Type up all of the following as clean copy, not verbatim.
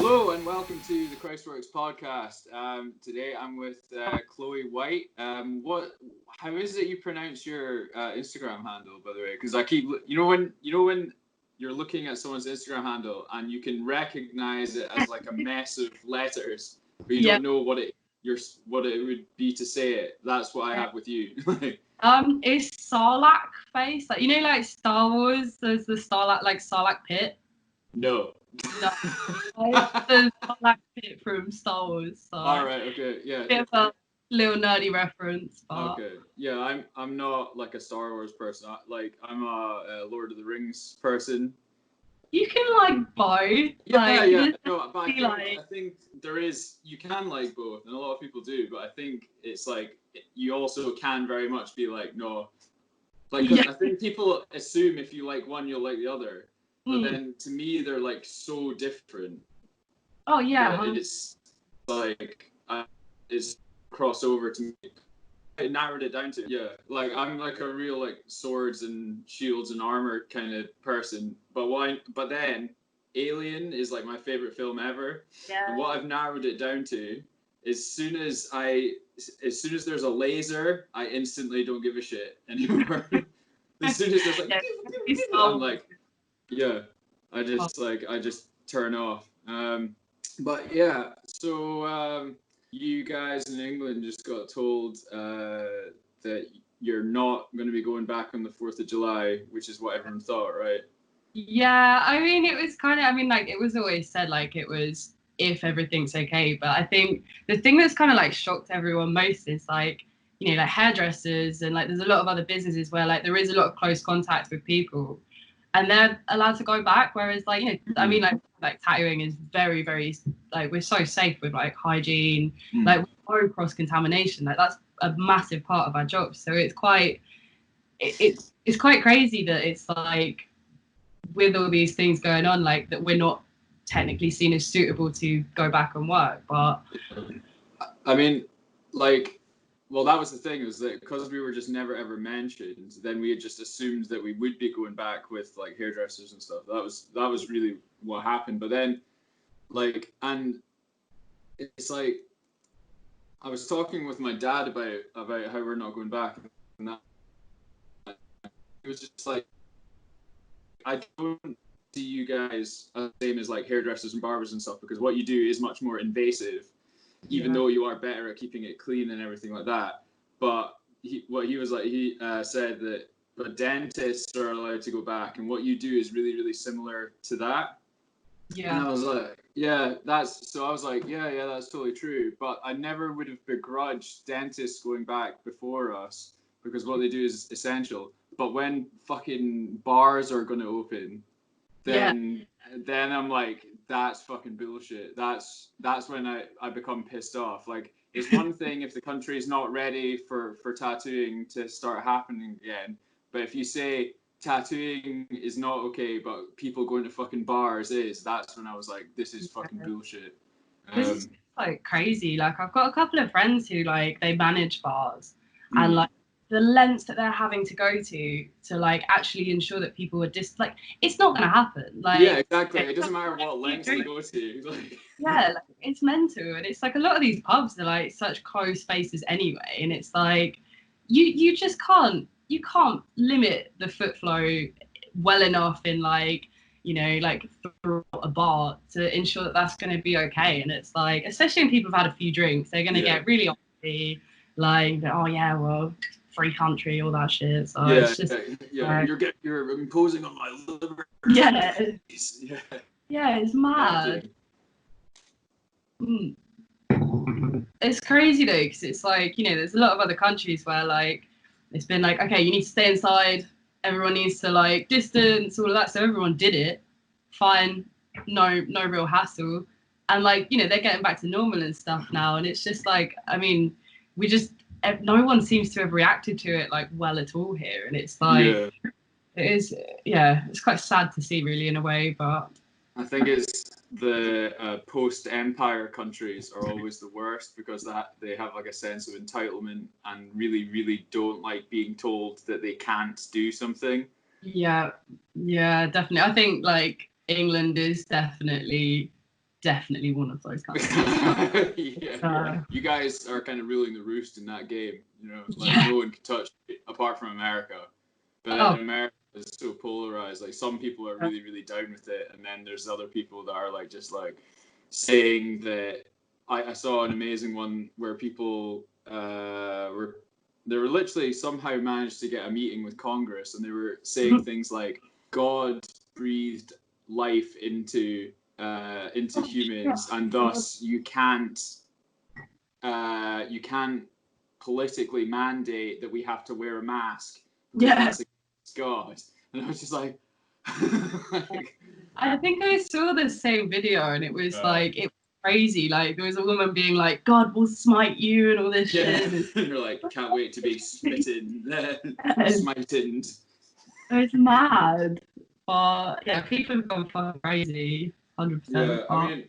Hello and welcome to the CHRISTWVRKS podcast. Today I'm with Chloe White. How is it you pronounce your Instagram handle, by the way? Because I keep, when you're looking at someone's Instagram handle and you can recognize it as like a mess of letters, but you don't know what it would be to say it. That's what I have with you. It's Sarlacc face, like Star Wars. There's the Sarlacc pit. No. No, the Sarlacc pit from Star Wars. So all right. Okay. Yeah. Bit of a little nerdy reference, but okay. Yeah, I'm not like a Star Wars person. I'm a Lord of the Rings person. You can like both. Yeah. No, but I think you can like both, and a lot of people do. But I think it's like you also can very much be like no. I think people assume if you like one, you'll like the other. But then to me, they're like so different. Oh yeah. It's like it's crossover to me. I narrowed it down to like I'm like a real like swords and shields and armor kind of person. But then Alien is like my favorite film ever. Yeah. And what I've narrowed it down to, as soon as there's a laser, I instantly don't give a shit anymore. As soon as there's like, I'm like. Yeah, I just turn off. But yeah, so you guys in England just got told that you're not going to be going back on the 4th of July, which is what everyone thought, right? Yeah, I mean, it was kind of, like, it was always said, like, it was if everything's okay. But I think the thing that's kind of, like, shocked everyone most is, like, like, hairdressers and, like, there's a lot of other businesses where, like, there is a lot of close contact with people. And they're allowed to go back, whereas, like, I mean, like tattooing is very, very, like, we're so safe with, like, hygiene, like, no cross-contamination. Like, that's a massive part of our job. So it's quite crazy that it's, like, with all these things going on, like, that we're not technically seen as suitable to go back and work. But I mean, like, well, that was the thing, was that because we were just never ever mentioned, then we had just assumed that we would be going back with like hairdressers and stuff. That was really what happened. But then, like, and it's like I was talking with my dad about how we're not going back, and that it was just like I don't see you guys as the same as like hairdressers and barbers and stuff, because what you do is much more invasive. Even though you are better at keeping it clean and everything like that. But he said that but dentists are allowed to go back, and what you do is really, really similar to that. Yeah. And I was like, that's totally true. But I never would have begrudged dentists going back before us, because what they do is essential. But when fucking bars are going to open, then I'm like, that's fucking bullshit. That's when I become pissed off. Like, it's one thing if the country is not ready for tattooing to start happening again, but if you say tattooing is not okay, but people going to fucking bars is, that's when I was like, this is fucking bullshit. This is like crazy. Like, I've got a couple of friends who, like, they manage bars, and like the lengths that they're having to go to like actually ensure that people are like, it's not going to happen. Like, yeah, exactly. It doesn't matter what lengths they go to. Like. Yeah, like, it's mental. And it's like a lot of these pubs are like such closed spaces anyway, and it's like you just can't limit the foot flow well enough in, like, like throughout a bar to ensure that that's going to be okay. And it's like, especially when people have had a few drinks, they're going to get really uppity, like, oh yeah, well, free country, all that shit. So it's just you're imposing on my liver. Yeah, it's mad. It's crazy though, because it's like, there's a lot of other countries where, like, it's been like, okay, you need to stay inside, everyone needs to, like, distance, all of that. So everyone did it fine, no real hassle, and, like, they're getting back to normal and stuff now. And it's just like, I mean, no one seems to have reacted to it, like, well at all here. And it's like, it's quite sad to see, really, in a way. But I think it's the post-empire countries are always the worst, because they have like a sense of entitlement and really, really don't like being told that they can't do something. Yeah, definitely. I think, like, England is definitely definitely one of those countries. You guys are kind of ruling the roost in that game. You know, like no one can touch it apart from America. But then America is so polarized. Like some people are really, really down with it, and then there's other people that are like just like saying that. I saw an amazing one where people were literally somehow managed to get a meeting with Congress, and they were saying things like God breathed life into humans, and thus you can't politically mandate that we have to wear a mask. That's against God. And I was just like, I think I saw the same video, and it was like it was crazy. Like there was a woman being like, "God will smite you," and all this shit. And you're like, can't wait to be smitten, smited. It's mad, but yeah, people have gone fucking crazy, 100%. Yeah, I mean,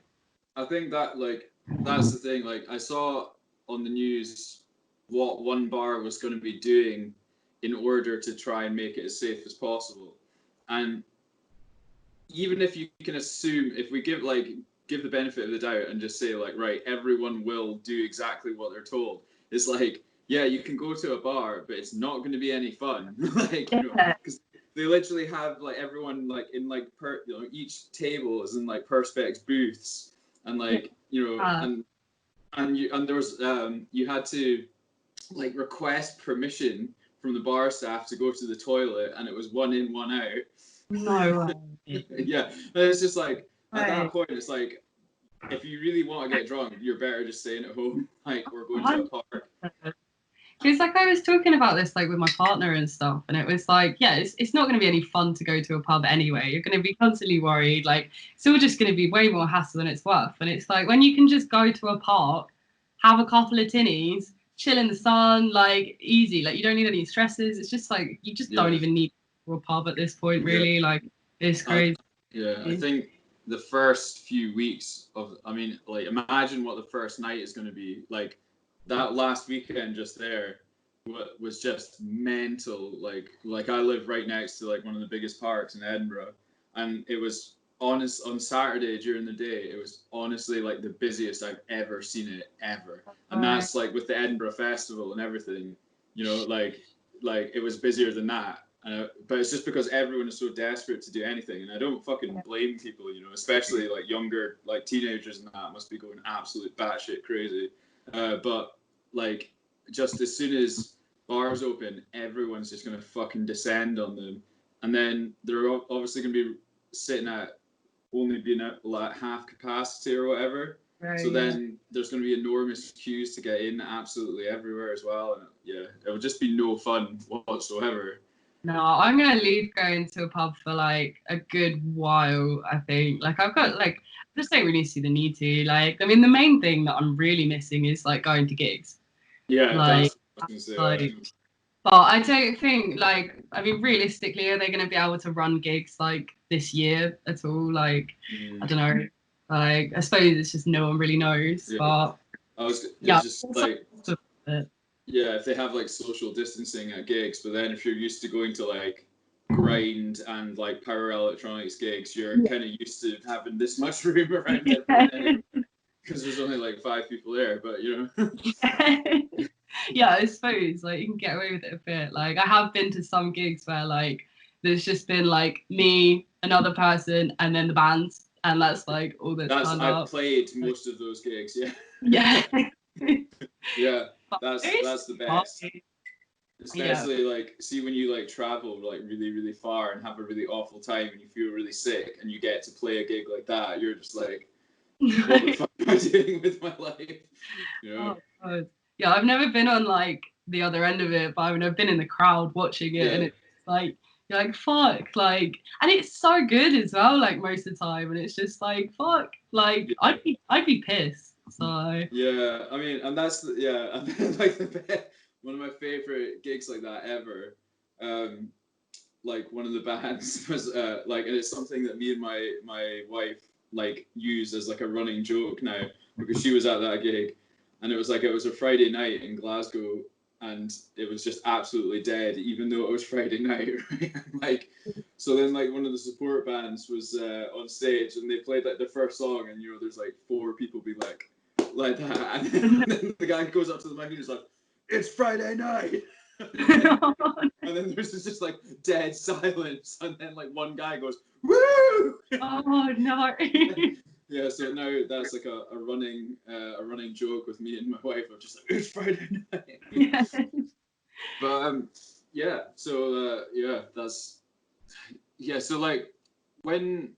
I think that like that's the thing. Like I saw on the news what one bar was going to be doing in order to try and make it as safe as possible, and even if you can assume, if we give the benefit of the doubt and just say like, right, everyone will do exactly what they're told. It's like, yeah, you can go to a bar, but it's not going to be any fun. Like, you know, because they literally have like everyone like in like each table is in like perspex booths, and like you know, and there was you had to like request permission from the bar staff to go to the toilet, and it was one in, one out. No way. Yeah, and it's just like at that point, it's like if you really want to get drunk, you're better just staying at home. Like we're going to a park. It's like I was talking about this like with my partner and stuff, and it was like, yeah, it's not going to be any fun to go to a pub anyway. You're going to be constantly worried. Like it's all just going to be way more hassle than it's worth. And it's like when you can just go to a park, have a couple of tinnies, chill in the sun, like easy. Like you don't need any stresses. It's just like you just don't even need a pub at this point, really. Like it's crazy. I think the first few weeks of, I mean, like imagine what the first night is going to be like. That last weekend just there was just mental. Like I live right next to like one of the biggest parks in Edinburgh, and it was on Saturday during the day. It was honestly like the busiest I've ever seen it ever, and that's like with the Edinburgh Festival and everything. You know, like it was busier than that. But it's just because everyone is so desperate to do anything, and I don't fucking blame people. You know, especially like younger, like teenagers and that must be going absolute batshit crazy. But like just as soon as bars open, everyone's just gonna fucking descend on them, and then they're obviously gonna be sitting at only being at like half capacity or whatever. So then there's gonna be enormous queues to get in absolutely everywhere as well, and it would just be no fun whatsoever. No, I'm gonna leave going to a pub for like a good while. I think like I've got like I just don't really see the need to. Like I mean, the main thing that I'm really missing is like going to gigs. Yeah, like, that's what I was gonna say. But I don't think like I mean realistically, are they going to be able to run gigs like this year at all? Like I don't know. Like I suppose it's just no one really knows. But just like. Yeah, if they have like social distancing at gigs, but then if you're used to going to like grind and like power electronics gigs, you're kind of used to having this much room around everyone because there's only like 5 people there. But you know, yeah, I suppose like you can get away with it a bit. Like I have been to some gigs where like there's just been like me, another person, and then the band, and that's like all that's I've played most of those gigs. Yeah, that's the best. Especially like see when you like travel like really really far and have a really awful time and you feel really sick and you get to play a gig like that, you're just like, what the fuck am I doing with my life? You know? Oh, God. Yeah, I've never been on like the other end of it, but I mean I've been in the crowd watching it, and it's like you're like fuck, like, and it's so good as well, like most of the time, and it's just like fuck, like I'd be pissed. So yeah, I mean, and that's like one of my favorite gigs like that ever. Like one of the bands was like, and it's something that me and my wife like use as like a running joke now because she was at that gig, and it was a Friday night in Glasgow, and it was just absolutely dead, even though it was Friday night. Right? Like, so then like one of the support bands was on stage, and they played like the first song, and there's like 4 people be like that, and then the guy goes up to the mic and he's like, "It's Friday night." And then there's just like dead silence, and then like one guy goes, "Woo!" Oh no. Yeah, so now that's like a running joke with me and my wife of just like, "It's Friday night." Yeah. But so so like when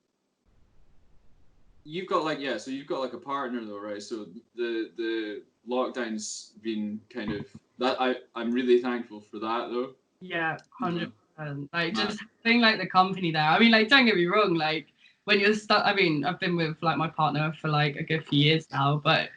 you've got like so you've got like a partner though, right? So the lockdown's been kind of that. I'm really thankful for that though. Yeah, 100%. Like just having like the company there. I mean, like don't get me wrong, like when you're stuck. I mean, I've been with like my partner for like a good few years now, but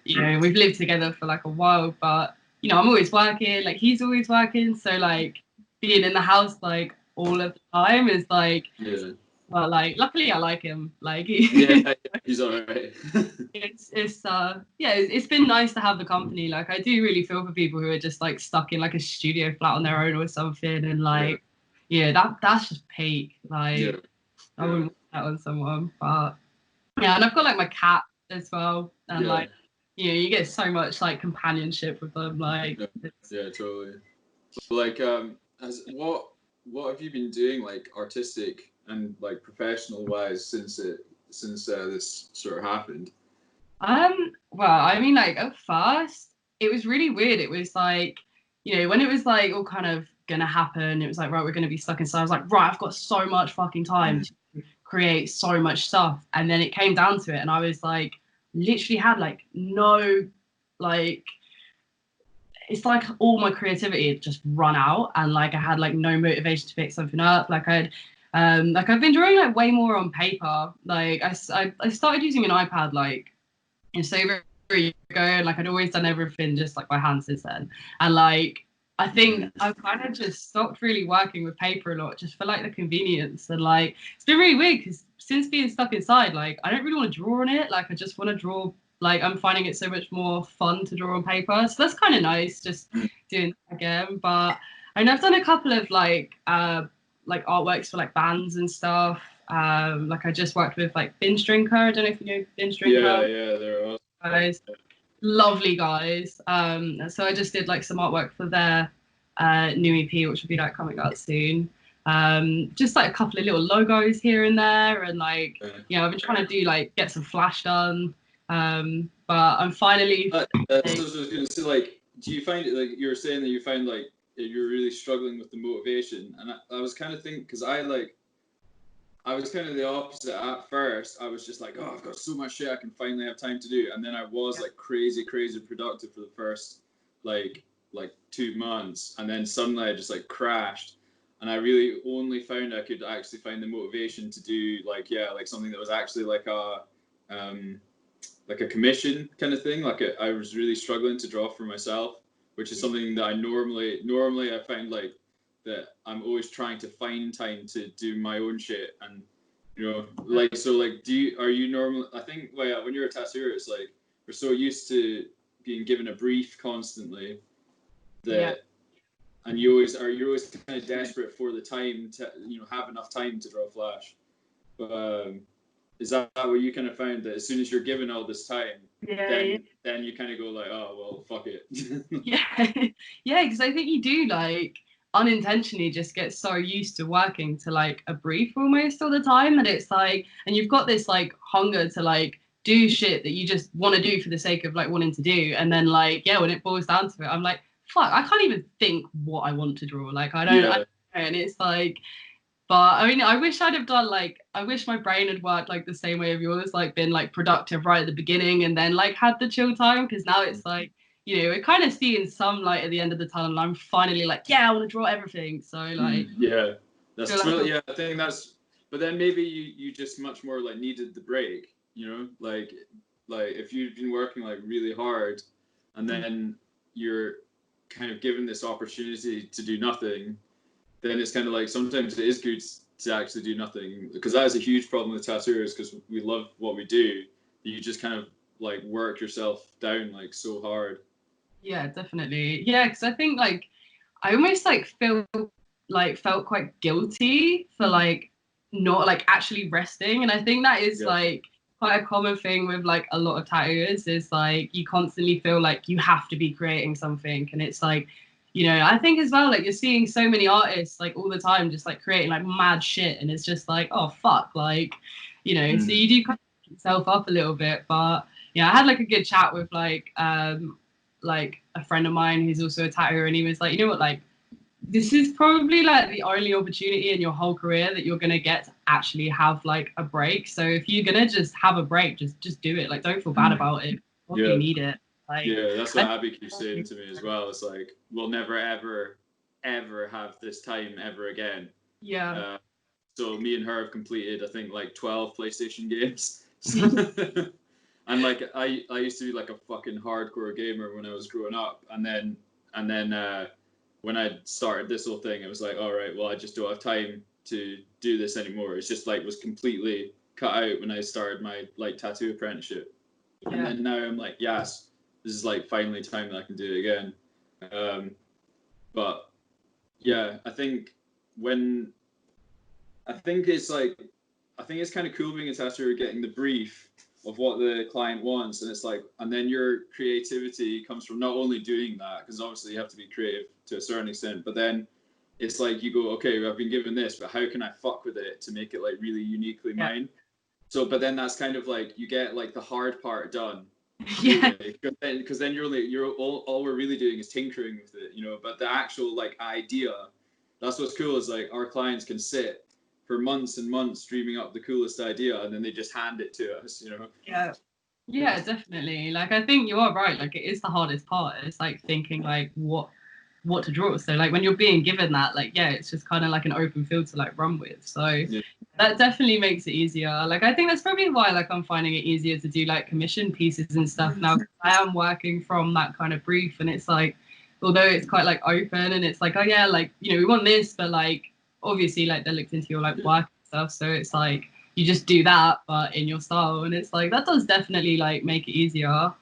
we've lived together for like a while. But I'm always working. Like he's always working, so like being in the house like all of the time is like. Yeah. Well, like luckily I like him. Like yeah, he's alright. It's been nice to have the company. Like I do really feel for people who are just like stuck in like a studio flat on their own or something, and like that's just peak. Like I wouldn't want that on someone, but and I've got like my cat as well, and like you get so much like companionship with them. Like totally. Like what have you been doing like artistic and like professional wise since this sort of happened? Well, I mean, like at first it was really weird. It was like, when it was like all kind of gonna happen, it was like, right, we're gonna be stuck inside. I was like, right, I've got so much fucking time to create so much stuff. And then it came down to it, and I was like, literally had like no, like, it's like all my creativity had just run out, and like I had like no motivation to pick something up. Like I've been drawing like way more on paper. Like I started using an iPad like so over a year ago, and like I'd always done everything just like by hand since then. And like I think I've kind of just stopped really working with paper a lot, just for like the convenience. And like it's been really weird because since being stuck inside, like I don't really want to draw on it. Like I just want to draw. Like I'm finding it so much more fun to draw on paper, so that's kind of nice, just doing that again. But I know I've done a couple of like artworks for like bands and stuff. Like I just worked with like Binge Drinker. I don't know if you know Binge Drinker. Yeah, they're awesome. Guys, lovely guys. So I just did like some artwork for their new EP, which will be like coming out soon. Just like a couple of little logos here and there, and like I've been trying to do like get some flash done. But I'm finally. That's what I was going to say. Like, do you find it like you were saying that you find like you're really struggling with the motivation? And I was kind of thinking, because I was kind of the opposite at first. I was just like, oh, I've got so much shit I can finally have time to do. And then I was like crazy productive for the first like 2 months, and then suddenly I just like crashed. And I really only found I could actually find the motivation to do like something that was actually like a commission kind of thing. Like I was really struggling to draw for myself, which is something that I normally I find like that I'm always trying to find time to do my own shit. And like so like are you normally, I think when you're a tattooer, it's like we're so used to being given a brief constantly that and you're always kind of desperate for the time to have enough time to draw flash. But is that what you kind of found, that as soon as you're given all this time, then you kind of go like, oh well, fuck it? Because I think you do like unintentionally just get so used to working to like a brief almost all the time, and it's like, and you've got this like hunger to like do shit that you just want to do for the sake of like wanting to do, and then like when it boils down to it, I'm like, fuck, I can't even think what I want to draw. Like I don't know, and it's like. But I mean, I wish I'd have done I wish my brain had worked like the same way of yours, like been like productive right at the beginning and then like had the chill time. Because now it's like, we're kind of seeing some light at the end of the tunnel. And I'm finally like, I want to draw everything. So like, that's totally, I think that's. But then maybe you just much more like needed the break, like if you've been working like really hard, and then you're kind of given this opportunity to do nothing. Then it's kind of like sometimes it is good to actually do nothing, because that is a huge problem with tattooers, because we love what we do. You just kind of like work yourself down like so hard. Yeah, definitely. Yeah, because I think like I almost like felt quite guilty for like not like actually resting, and I think that is Yeah. like quite a common thing with like a lot of tattooers is like you constantly feel like you have to be creating something, and it's like, you know, I think as well like you're seeing so many artists like all the time just like creating like mad shit, and it's just like, oh fuck, like, you know, so you do kind of pick yourself up a little bit. But yeah, I had like a good chat with like a friend of mine who's also a tattooer, and he was like, you know what, like this is probably like the only opportunity in your whole career that you're gonna get to actually have like a break. So if you're gonna just have a break, just do it. Like don't feel bad about it. If you Yeah. need it. Like Yeah, that's what Abby keeps saying to me as well. It's like we'll never ever have this time ever again. yeah. Uh, so me and her have completed, I think, like 12 PlayStation games. And like I used to be like a fucking hardcore gamer when I was growing up, and then when I started this whole thing, it was like, all right, well, I just don't have time to do this anymore. It's just like was completely cut out when I started my like tattoo apprenticeship, and Yeah. then now I'm like, yes, this is like finally time that I can do it again. Um, but yeah, when I think it's like I think it's kind of cool being a tattooer, getting the brief of what the client wants, and it's like, and then your creativity comes from not only doing that, because obviously you have to be creative to a certain extent, but then it's like you go, okay, I've been given this, but how can I fuck with it to make it like really uniquely Yeah. mine? So, but then that's kind of like you get like the hard part done, Yeah. really, because then you're all we're really doing is tinkering with it, you know. But the actual like idea, that's what's cool is like our clients can sit for months and months dreaming up the coolest idea, and then they just hand it to us, you know. Yeah. Yeah, definitely. Like I think you are right. Like it is the hardest part. It's like thinking like what to draw. So like when you're being given that, like yeah, it's just kind of like an open field to like run with. So Yeah. that definitely makes it easier. Like I think that's probably why like I'm finding it easier to do like commission pieces and stuff now. I am working from that kind of brief, and it's like, although it's quite like open, and it's like, oh yeah, like, you know, we want this, but like obviously like they're looked into your like work and stuff. So it's like you just do that, but in your style, and it's like that does definitely like make it easier.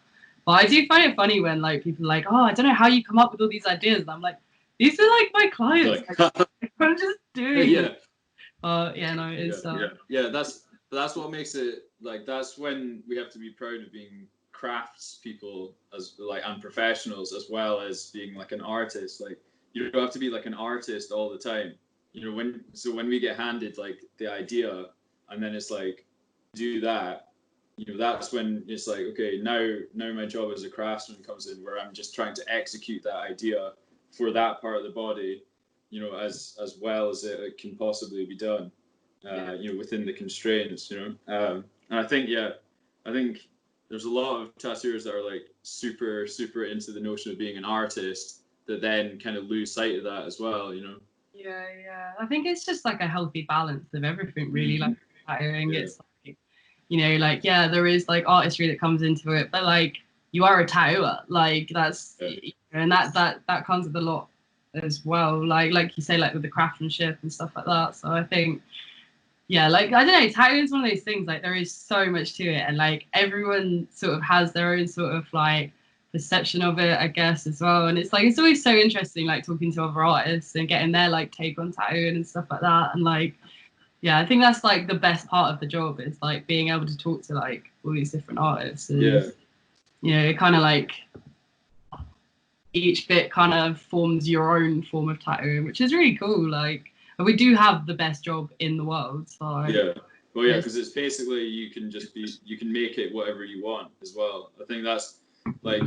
But I do find it funny when like people are like, oh, I don't know how you come up with all these ideas. And I'm like, these are like my clients. Like, Like, I'm just doing yeah, it. Yeah, no, it's yeah. That's what makes it like that's when we have to be proud of being crafts people as like and professionals as well as being like an artist. Like you don't have to be like an artist all the time. You know, when we get handed like the idea and then it's like do that, you know, that's when it's like, okay, now my job as a craftsman comes in where I'm just trying to execute that idea for that part of the body, you know, as well as it can possibly be done, yeah. you know, within the constraints, you know. And I think, yeah, I think there's a lot of tattooers that are like super into the notion of being an artist that then kind of lose sight of that as well, you know. Yeah, yeah. I think it's just like a healthy balance of everything, really. Like tattooing, Yeah. it's like, you know, like yeah, there is like artistry that comes into it, but like you are a tattooer, like that's Yeah. and that comes with a lot as well. Like you say, like with the craftsmanship and stuff like that. So I think yeah, like I don't know, tattooing is one of those things. Like there is so much to it, and like everyone sort of has their own sort of like perception of it, I guess, as well. And it's like it's always so interesting, like talking to other artists and getting their like take on tattooing and stuff like that. And like, yeah, I think that's like the best part of the job is like being able to talk to like all these different artists, and Yeah. you know, it kind of like each bit kind of forms your own form of tattooing, which is really cool. Like, and we do have the best job in the world, so Yeah. Well, yeah, it's because it's basically you can make it whatever you want as well. I think that's like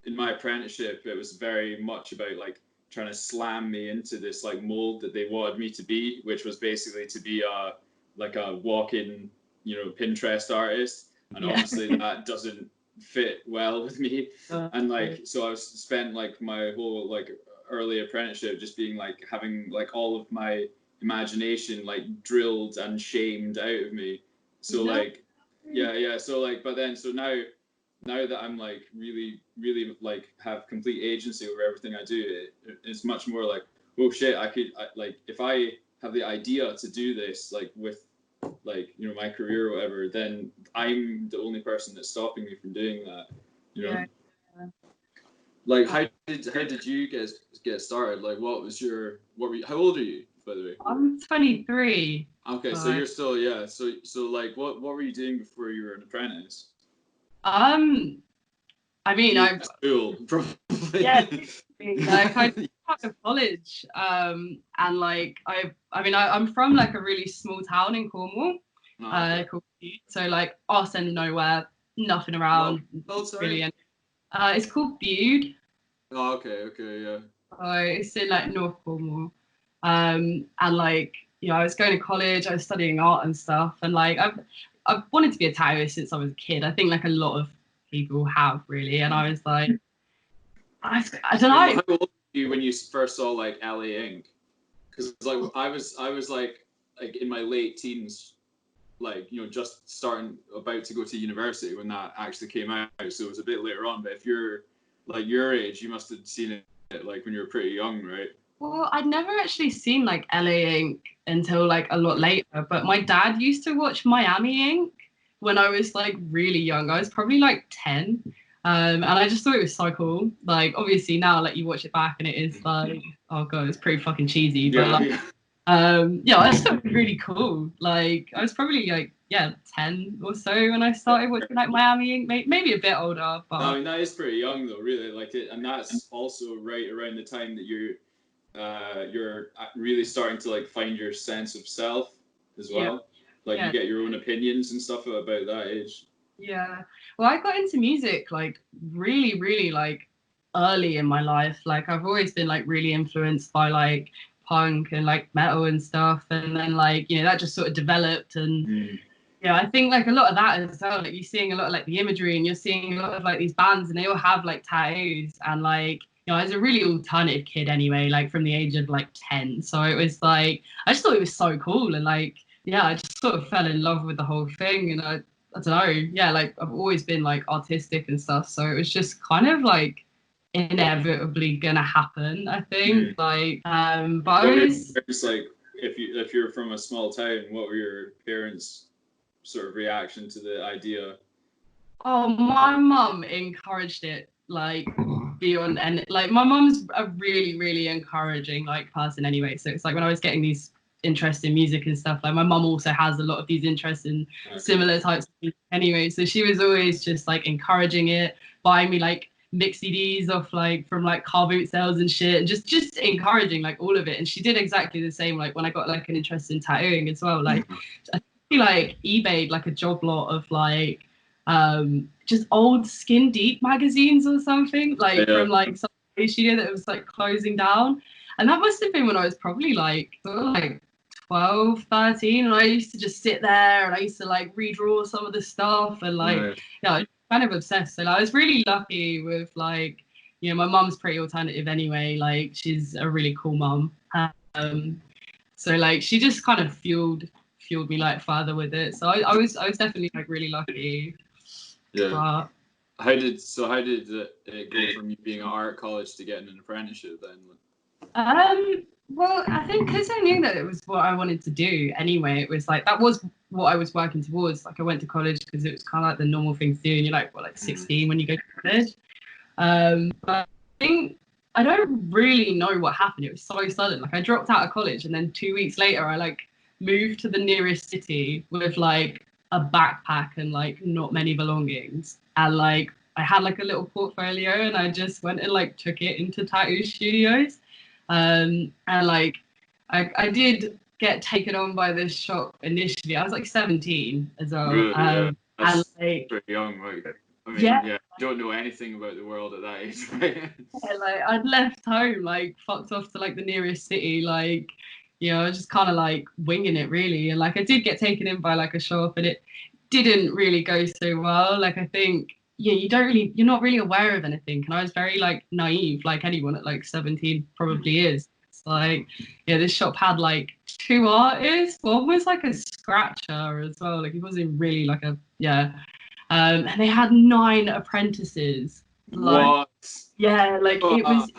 in my apprenticeship, it was very much about like trying to slam me into this like mold that they wanted me to be, which was basically to be a like a walk-in, you know, Pinterest artist, and yeah. obviously that doesn't fit well with me. And Yeah. like, so I was spent like my whole like early apprenticeship just being like having like all of my imagination like drilled and shamed out of me. So No. like, yeah. So like, but then so now that I'm like really like have complete agency over everything I do, it's much more like, oh shit, like if I have the idea to do this like with like, you know, my career or whatever, then I'm the only person that's stopping me from doing that, you know. Yeah. Like, how did you get started? Like, how old are you, by the way? I'm 23. Okay, so you're still, yeah. So like, what were you doing before you were an apprentice? I mean, School, probably. Yeah, like I out of college, and like I'm from like a really small town in Cornwall, Okay. called Bude. So like arse end of nowhere, nothing around, really. And, it's called Bude. Oh, okay, yeah. It's in like North Cornwall, and like I was going to college, I was studying art and stuff, and like I've wanted to be a tattooist since I was a kid. I think like a lot of people have really, and I was like. I don't know. How old were you when you first saw like LA Ink? Because like I was like in my late teens, like just starting about to go to university when that actually came out. So it was a bit later on. But if you're like your age, you must have seen it like when you were pretty young, right? Well, I'd never actually seen like LA Ink until like a lot later. But my dad used to watch Miami Ink when I was like really young. I was probably like 10. And I just thought it was so cool. Like, obviously now, like you watch it back and it is like, oh god, it's pretty fucking cheesy. But like, I just thought it was really cool. Like, I was probably like, 10 or so when I started watching like Miami Ink, maybe a bit older. But I mean, that is pretty young though, really. Like, and that's also right around the time that you're really starting to like find your sense of self as well. Like, you get your own opinions and stuff about that age. Yeah. Well, I got into music like really, really like early in my life. Like I've always been like really influenced by like punk and like metal and stuff. And then like, that just sort of developed. And I think like a lot of that as well. Like you're seeing a lot of like the imagery and you're seeing a lot of like these bands and they all have like tattoos. And like, I was a really alternative kid anyway, like from the age of like 10. So it was like, I just thought it was so cool. And like, I just sort of fell in love with the whole thing. And I don't know, like I've always been like artistic and stuff, so it was just kind of like inevitably gonna happen, I think. Like, but I was like, if you're from a small town, what were your parents' sort of reaction to the idea? Oh, my mum encouraged it like beyond, and like my mum's a really, really encouraging like person anyway. So it's like when I was getting these interest in music and stuff, like my mum also has a lot of these interests in similar types of music anyway, so she was always just like encouraging it, buying me like mix CDs off like from like car boot sales and shit, and just encouraging like all of it. And she did exactly the same like when I got like an interest in tattooing as well. Like I think like eBayed like a job lot of like just old Skin Deep magazines or something, like from like some studio that was like closing down. And that must have been when I was probably like sort of like 12, 13, and I used to just sit there and I used to like redraw some of the stuff and like I was kind of obsessed. So like, I was really lucky with like my mum's pretty alternative anyway, like she's a really cool mum, so like she just kind of fueled me like further with it. So I was definitely like really lucky. But how did it go from you being at art college to getting an apprenticeship then? Well, I think because I knew that it was what I wanted to do anyway, it was like that was what I was working towards. Like I went to college because it was kind of like the normal thing to do, and you're like 16 when you go to college. But I think I don't really know what happened. It was so sudden. Like I dropped out of college, and then 2 weeks later, I like moved to the nearest city with like a backpack and like not many belongings, and like I had like a little portfolio, and I just went and like took it into tattoo studios. And like I did get taken on by this shop initially. I was like 17 as well. Really, and like pretty young, right? I mean, you don't know anything about the world at that age, right? Like I'd left home, like fucked off to like the nearest city, like I was just kind of like winging it really. And like I did get taken in by like a shop, and it didn't really go so well. Like I think you're not really aware of anything. And I was very like naive, like anyone at like 17 probably is. It's like, this shop had like 2 artists. One was like a scratcher as well. Like he wasn't really like a, and they had 9 apprentices. Like, what? Yeah, like it was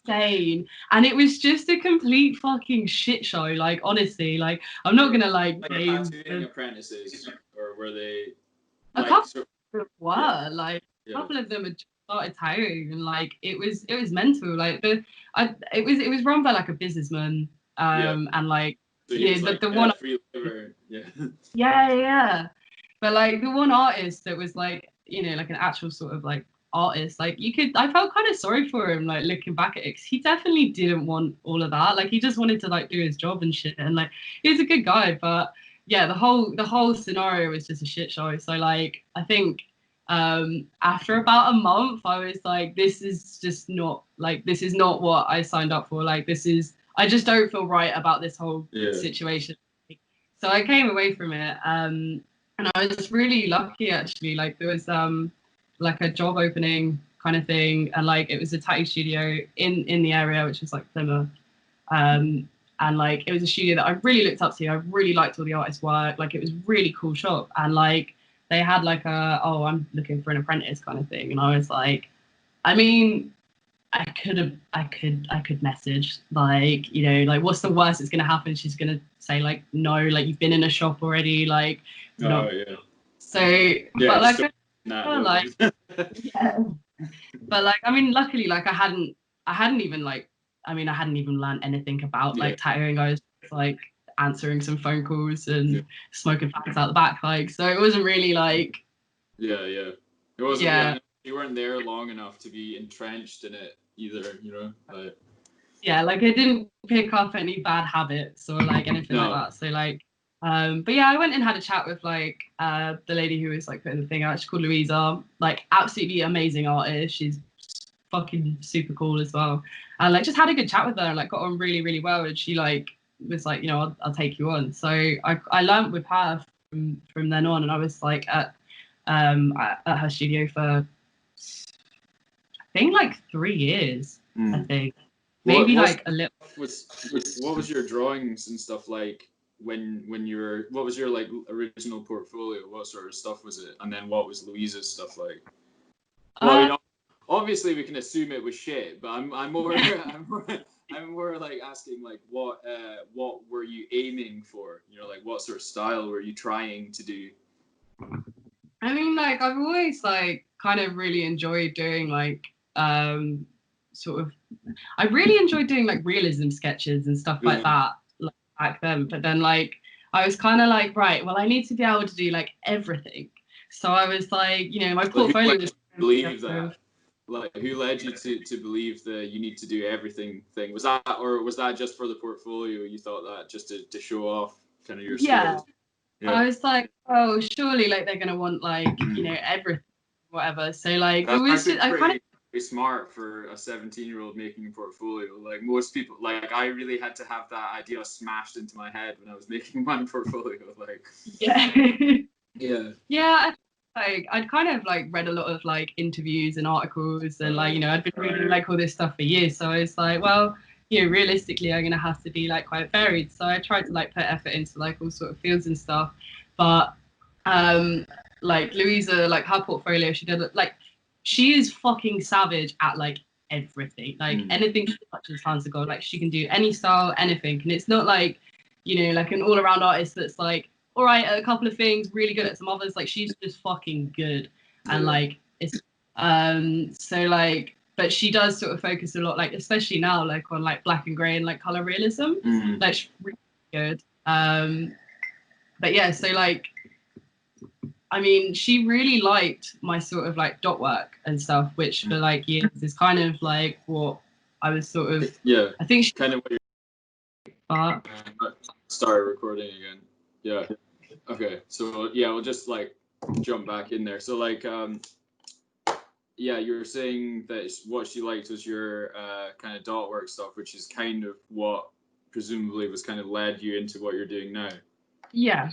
insane. And it was just a complete fucking shit show. Like honestly, like I'm not gonna like name apprentices, or were they a couple of them were like a couple of them are started tattooing, and like it was mental. Like it was run by like a businessman, and like so he was like the one free labor, yeah. yeah. But like the one artist that was like, like an actual sort of like artist, like I felt kind of sorry for him, like looking back at it, 'cause he definitely didn't want all of that. Like he just wanted to like do his job and shit. And like he was a good guy, but yeah, the whole scenario was just a shit show. So like I think after about a month, I was like, this is not what I signed up for. Like I just don't feel right about this whole situation. So I came away from it. And I was really lucky actually. Like there was like a job opening kind of thing, and like it was a tattoo studio in the area, which was like Plymouth. And like it was a studio that I really looked up to. I really liked all the artists' work. Like it was really cool shop, and like they had like I'm looking for an apprentice kind of thing, and I was like, I mean, I could message like, like what's the worst that's gonna happen? She's gonna say like no, like you've been in a shop already, like no. Oh yeah. So but like like yeah. But like I mean, luckily like I hadn't even like I hadn't even learned anything about like tattooing. I was just, like answering some phone calls and smoking fags out the back, like so it wasn't really like it wasn't you weren't there long enough to be entrenched in it either, like like I didn't pick up any bad habits or like anything like that. So like but yeah, I went and had a chat with like the lady who was like putting the thing out. She's called Louisa, like absolutely amazing artist. She's fucking super cool as well. And like just had a good chat with her and like got on really, really well. And she like was like, I'll take you on. So I learned with her from then on, and I was like at her studio for I think like 3 years. I think maybe like a little. What was your drawings and stuff like when you were? What was your like original portfolio? What sort of stuff was it? And then what was Louisa's stuff like? Well, obviously we can assume it was shit, but I'm more like asking like what were you aiming for? Like what sort of style were you trying to do? I mean, like I've always like kind of really enjoyed doing like sort of I really enjoyed doing like realism sketches and stuff like that like back then. But then like I was kind of like, right, well I need to be able to do like everything. So I was like, my portfolio was believe that. Like who led you to believe that you need to do everything thing? Was that just for the portfolio? You thought that just to show off kind of your skills? Yeah. I was like, oh, surely like they're gonna want like everything, whatever. So like it was just, I kind of smart for a 17-year-old making a portfolio. Like most people, like I really had to have that idea smashed into my head when I was making my portfolio. Like like I'd kind of like read a lot of like interviews and articles and like I'd been reading like all this stuff for years, so I was like, well, realistically I'm gonna have to be like quite varied. So I tried to like put effort into like all sort of fields and stuff, but like Louisa, like her portfolio, she did like she is fucking savage at like everything, like anything she touches hands to God. Like she can do any style, anything, and it's not like like an all-around artist that's like all right at a couple of things, really good at some others. Like she's just fucking good, and like it's so like, but she does sort of focus a lot, like especially now, like on like black and grey and like color realism. Like she's really good. But yeah, so like I mean, she really liked my sort of like dot work and stuff, which for like years is kind of like what I was sort of. I think she kind of. But start recording again. Yeah. Okay. So we'll just like jump back in there. So like you were saying that what she liked was your kind of dot work stuff, which is kind of what presumably was kind of led you into what you're doing now. Yeah,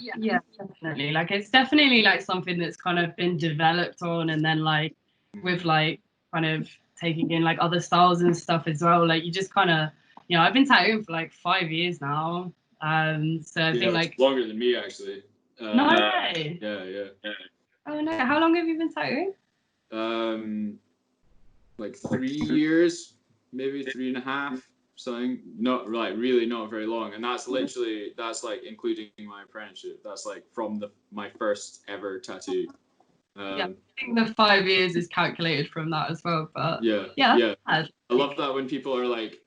definitely. Like it's definitely like something that's kind of been developed on, and then like with like kind of taking in like other styles and stuff as well. Like you just kind of, I've been tattooing for like 5 years now. So I think like longer than me actually. No way. Yeah. Oh no! How long have you been tattooing? Like 3 years, maybe 3.5. Something, not like really not very long, and that's like including my apprenticeship. That's like from my first ever tattoo. Yeah, I think the 5 years is calculated from that as well. But yeah. I love that when people are like,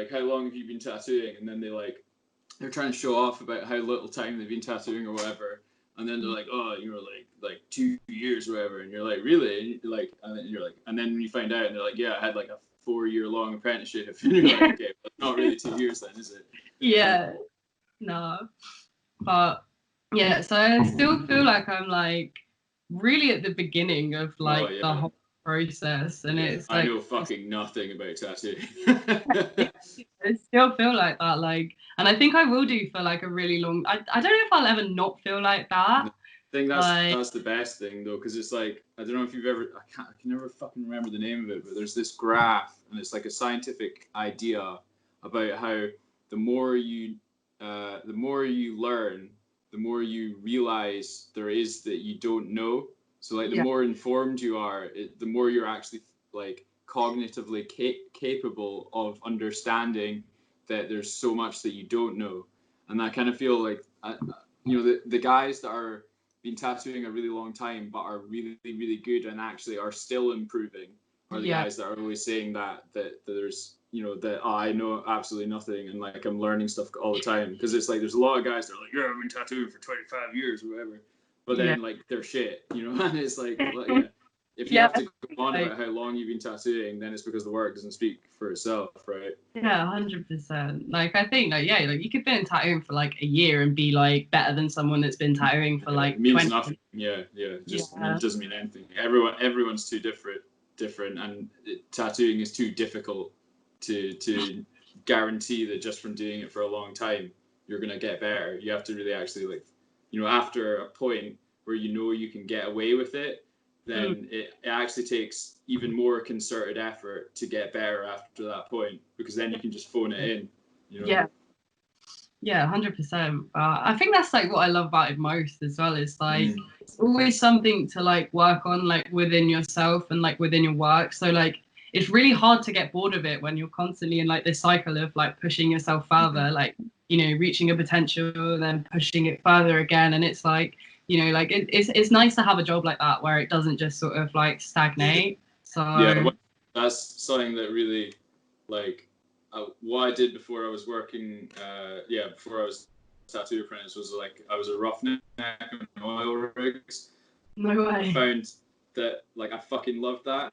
how long have you been tattooing? And then they're trying to show off about how little time they've been tattooing or whatever. And then they're like, oh, like 2 years or whatever. And you're like, really? And like, and then you're like, and then you find out and they're like, yeah, I had like a 4-year long apprenticeship. And you're like, okay, but not really 2 years then, is it? Yeah, no. But yeah, so I still feel like I'm like really at the beginning of like the whole process, and it's like I know fucking nothing about tattooing. I still feel like that, like, and I think I will do for like a really long. I don't know if I'll ever not feel like that. I think that's the best thing though, because it's like, I don't know if you've ever, I can never fucking remember the name of it, but there's this graph, and it's like a scientific idea about how the more you learn, the more you realize there is that you don't know. So like the more informed you are, the more you're actually like cognitively capable of understanding that there's so much that you don't know. And I kind of feel like, the guys that are been tattooing a really long time but are really, really good and actually are still improving are the guys that are always saying that there's, that I know absolutely nothing and like I'm learning stuff all the time. Because it's like there's a lot of guys that are like, yeah, I've been tattooing for 25 years or whatever, but then like they're shit, and it's like, if you have to go on about how long you've been tattooing, then it's because the work doesn't speak for itself, right? Yeah, 100%. Like I think like you could be tattooing for like a year and be like better than someone that's been tattooing for like it means 20. nothing. It doesn't mean anything. Everyone's too different, and tattooing is too difficult to guarantee that just from doing it for a long time you're gonna get better. You have to really actually like, after a point where you can get away with it, then it actually takes even more concerted effort to get better after that point, because then you can just phone it in. Yeah, 100%. I think that's like what I love about it most as well. Is like it's always something to like work on like within yourself and like within your work. So like it's really hard to get bored of it when you're constantly in like this cycle of like pushing yourself further, like reaching a potential, then pushing it further again. And it's like like it's nice to have a job like that where it doesn't just sort of like stagnate. So that's something that really like. What I did before I was working, before I was tattoo apprentice, was like I was a roughneck on oil rigs. No way. I found that like I fucking loved that,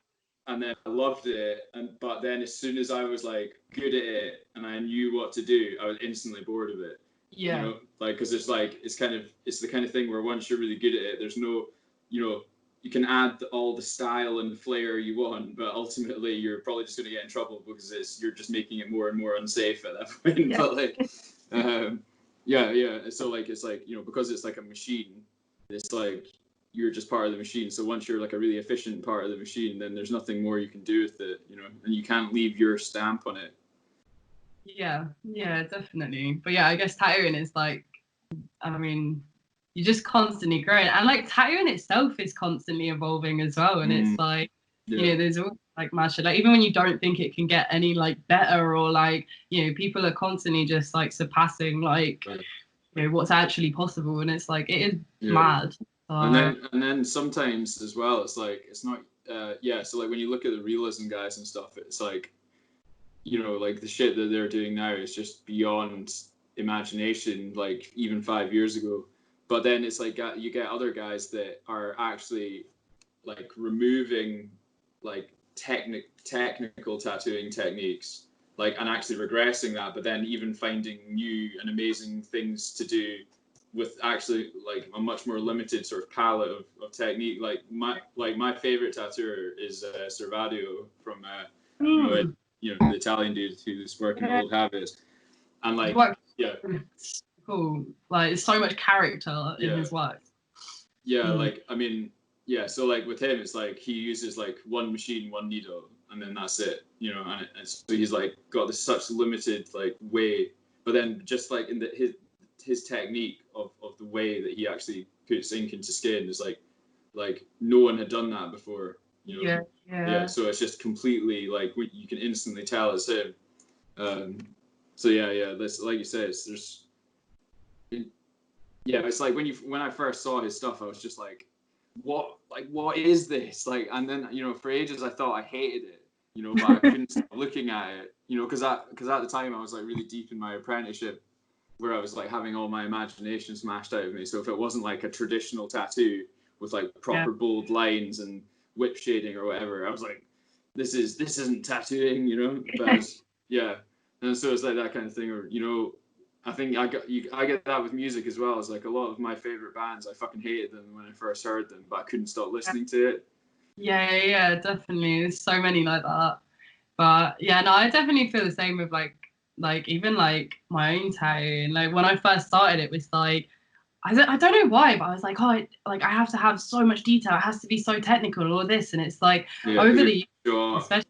and then I loved it, but then as soon as I was like good at it and I knew what to do, I was instantly bored of it. Yeah. Like because it's the kind of thing where once you're really good at it, there's no, you can add all the style and flair you want, but ultimately you're probably just going to get in trouble because you're just making it more and more unsafe at that point. Yeah. But like, So like it's like because it's like a machine, it's like you're just part of the machine. So once you're like a really efficient part of the machine, then there's nothing more you can do with it, and you can't leave your stamp on it. Yeah, definitely. But yeah, I guess tattooing is like, I mean, you're just constantly growing, and like tattooing itself is constantly evolving as well. And it's like, there's all like matcha. Like even when you don't think it can get any like better, or like people are constantly just like surpassing like what's actually possible, and it's like it is mad. And then sometimes as well, it's like it's not. So like when you look at the realism guys and stuff, it's like, like the shit that they're doing now is just beyond imagination, like even 5 years ago. But then it's like you get other guys that are actually like removing like technical tattooing techniques, like, and actually regressing that, but then even finding new and amazing things to do with actually like a much more limited sort of palette of technique. Like my favorite tattooer is Servadio from the Italian dude who's working with Old Habits, and like cool. Like there's so much character in his work. Like I mean, so like with him, it's like he uses like one machine, one needle, and then that's it, and so he's like got such limited like way, but then just like in his technique of the way that he actually puts ink into skin is like no one had done that before, so it's just completely like you can instantly tell it's him. That's like you said, it's like when I first saw his stuff, I was just like, what is this? Like, and then, you know, for ages I thought I hated it, you know, but I couldn't stop looking at it, you know, because at the time I was like really deep in my apprenticeship, where I was like having all my imagination smashed out of me. So if it wasn't like a traditional tattoo with like proper bold lines and whip shading or whatever, I was like, this isn't tattooing, you know. But yeah, and so it's like that kind of thing, or, you know, I think I get that with music as well. It's like a lot of my favorite bands, I fucking hated them when I first heard them, but I couldn't stop listening to it. Yeah, definitely. There's so many like that. But yeah, no, I definitely feel the same with like even like my own tattoo. And like when I first started, it was like I don't know why, but I was like, oh, I have to have so much detail. It has to be so technical and all this. And it's like over the years, especially,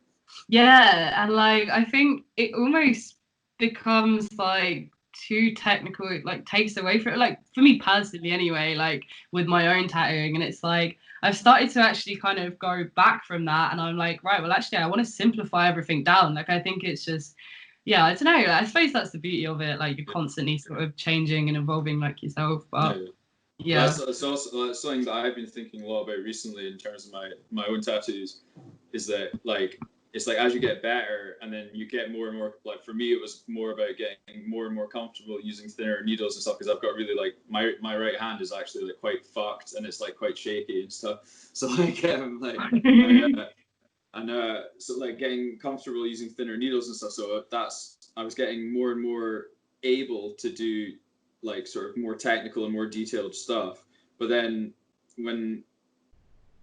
and like I think it almost becomes like too technical. It like takes away from it. Like for me personally, anyway, like with my own tattooing, and it's like I've started to actually kind of go back from that, and I'm like, right, well, actually, I want to simplify everything down. Like I think it's just. Yeah, I don't know. I suppose that's the beauty of it. Like you're constantly sort of changing and evolving, like yourself. But yeah. That's also something that I've been thinking a lot about recently in terms of my own tattoos. Is that like it's like as you get better, and then you get more and more. Like for me, it was more about getting more and more comfortable using thinner needles and stuff, because I've got really like my right hand is actually like quite fucked, and it's like quite shaky and stuff. So like so like getting comfortable using thinner needles and stuff. So I was getting more and more able to do like sort of more technical and more detailed stuff. But then when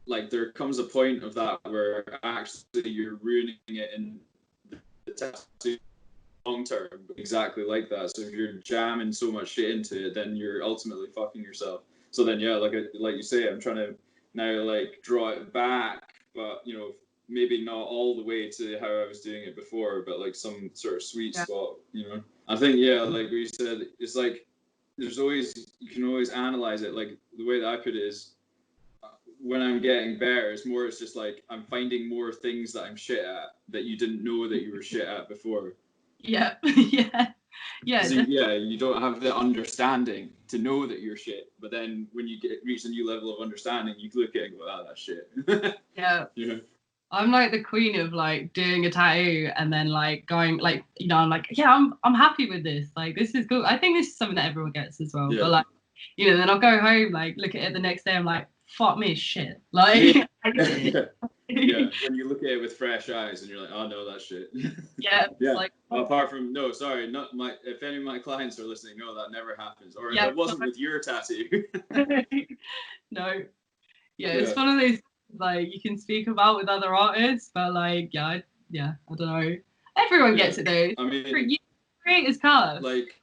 like there comes a point of that where actually you're ruining it in the tattoo long term, exactly like that. So if you're jamming so much shit into it, then you're ultimately fucking yourself. So then like you say, I'm trying to now like draw it back, but you know, maybe not all the way to how I was doing it before, but like some sort of sweet spot, you know. I think like we said, it's like you can always analyze it. Like the way that I put it is, when I'm getting better, it's just like I'm finding more things that I'm shit at that you didn't know that you were shit at before. Yeah. You don't have the understanding to know that you're shit, but then when you reach a new level of understanding, you look at it and go, "Ah, that's shit." Yeah. I'm like the queen of like doing a tattoo and then like going like, you know, I'm like, yeah, I'm happy with this. Like this is good. I think this is something that everyone gets as well. Yeah. But like, you know, then I'll go home, like look at it the next day, I'm like, fuck me, shit. Like yeah, when you look at it with fresh eyes and you're like, oh no, that's shit. Yeah. Like, apart from if any of my clients are listening, no, that never happens. Or it wasn't with your tattoo. No. Yeah, it's one of those like you can speak about with other artists, but like I don't know. Everyone gets it though. I mean, you create his cars. Like,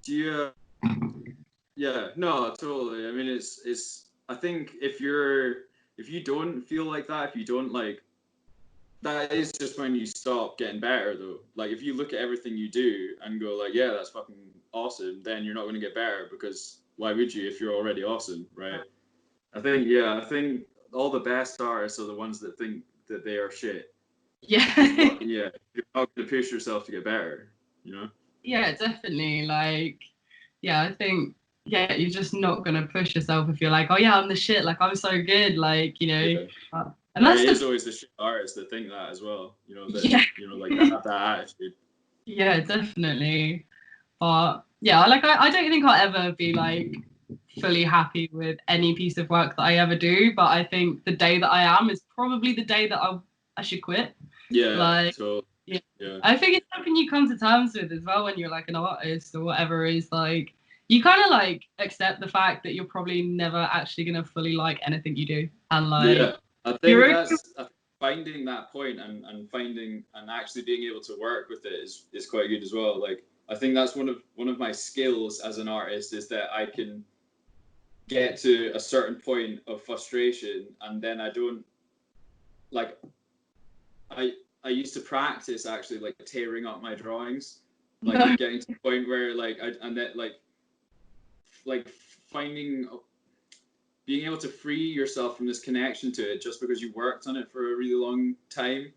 yeah, no, totally. I mean, it's. I think if you don't feel like that, if you don't like, that is just when you stop getting better though. Like if you look at everything you do and go like, yeah, that's fucking awesome, then you're not going to get better, because why would you if you're already awesome, right? I think all the best artists are the ones that think that they are shit. Yeah. You're not going to push yourself to get better, you know? Yeah, definitely. Like, yeah, I think, you're just not going to push yourself if you're like, oh yeah, I'm the shit. Like, I'm so good. Like, you know. And that's is always the shit artists that think that as well, you know, that, you know, like they have that attitude. Yeah, definitely. But yeah, like I don't think I'll ever be like fully happy with any piece of work that I ever do, but I think the day that I am is probably the day that I should quit. Yeah. Like, so yeah. I think it's something you come to terms with as well when you're like an artist or whatever, is like you kind of like accept the fact that you're probably never actually gonna fully like anything you do, and like I think that's finding that point and finding and actually being able to work with it is quite good as well. Like I think that's one of my skills as an artist, is that I can get to a certain point of frustration, and then I don't like I used to practice actually like tearing up my drawings, like getting to the point where like finding being able to free yourself from this connection to it just because you worked on it for a really long time.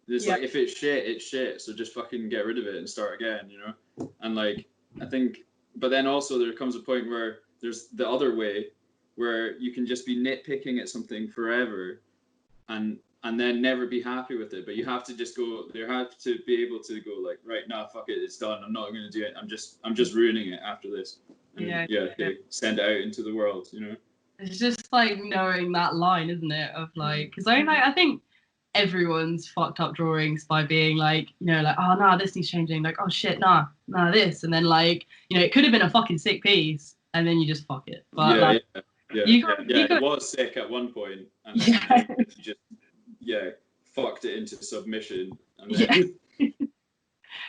It's like, if it's shit, it's shit. So just fucking get rid of it and start again, you know? And like, I think, but then also there comes a point where there's the other way, where you can just be nitpicking at something forever, and then never be happy with it. But you have to just go. You have to be able to go like, right, nah, fuck it, it's done. I'm not going to do it. I'm just ruining it after this. And okay, send it out into the world. You know. It's just like knowing that line, isn't it? Of like, because I think everyone's fucked up drawings by being like, you know, like, oh no, this needs changing. Like, oh shit, nah, this, and then like, you know, it could have been a fucking sick piece, and then you just fuck it. But it was sick at one point, and then you just fucked it into submission, and then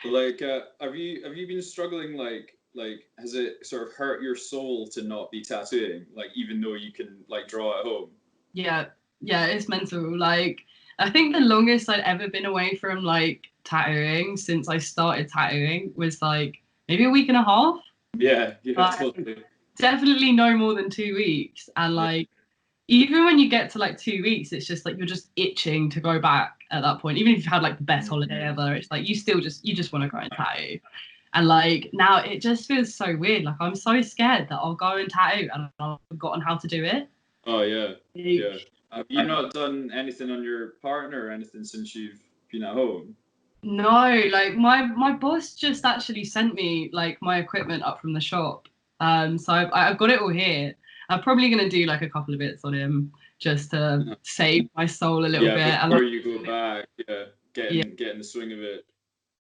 like, have you been struggling like has it sort of hurt your soul to not be tattooing, like even though you can like draw at home? Yeah, it's mental. Like, I think the longest I'd ever been away from like tattooing since I started tattooing was like maybe a week and a half. Yeah, totally. Definitely no more than 2 weeks. And like, even when you get to like 2 weeks, it's just like you're just itching to go back at that point. Even if you've had like the best holiday ever, it's like you just want to go and tattoo. And like now it just feels so weird. Like I'm so scared that I'll go and tattoo and I've forgotten how to do it. Oh yeah. Have you not done anything on your partner or anything since you've been at home? No, like my boss just actually sent me like my equipment up from the shop. So I've got it all here. I'm probably gonna do like a couple of bits on him just to save my soul a little bit. Yeah, before you go back, get in the swing of it.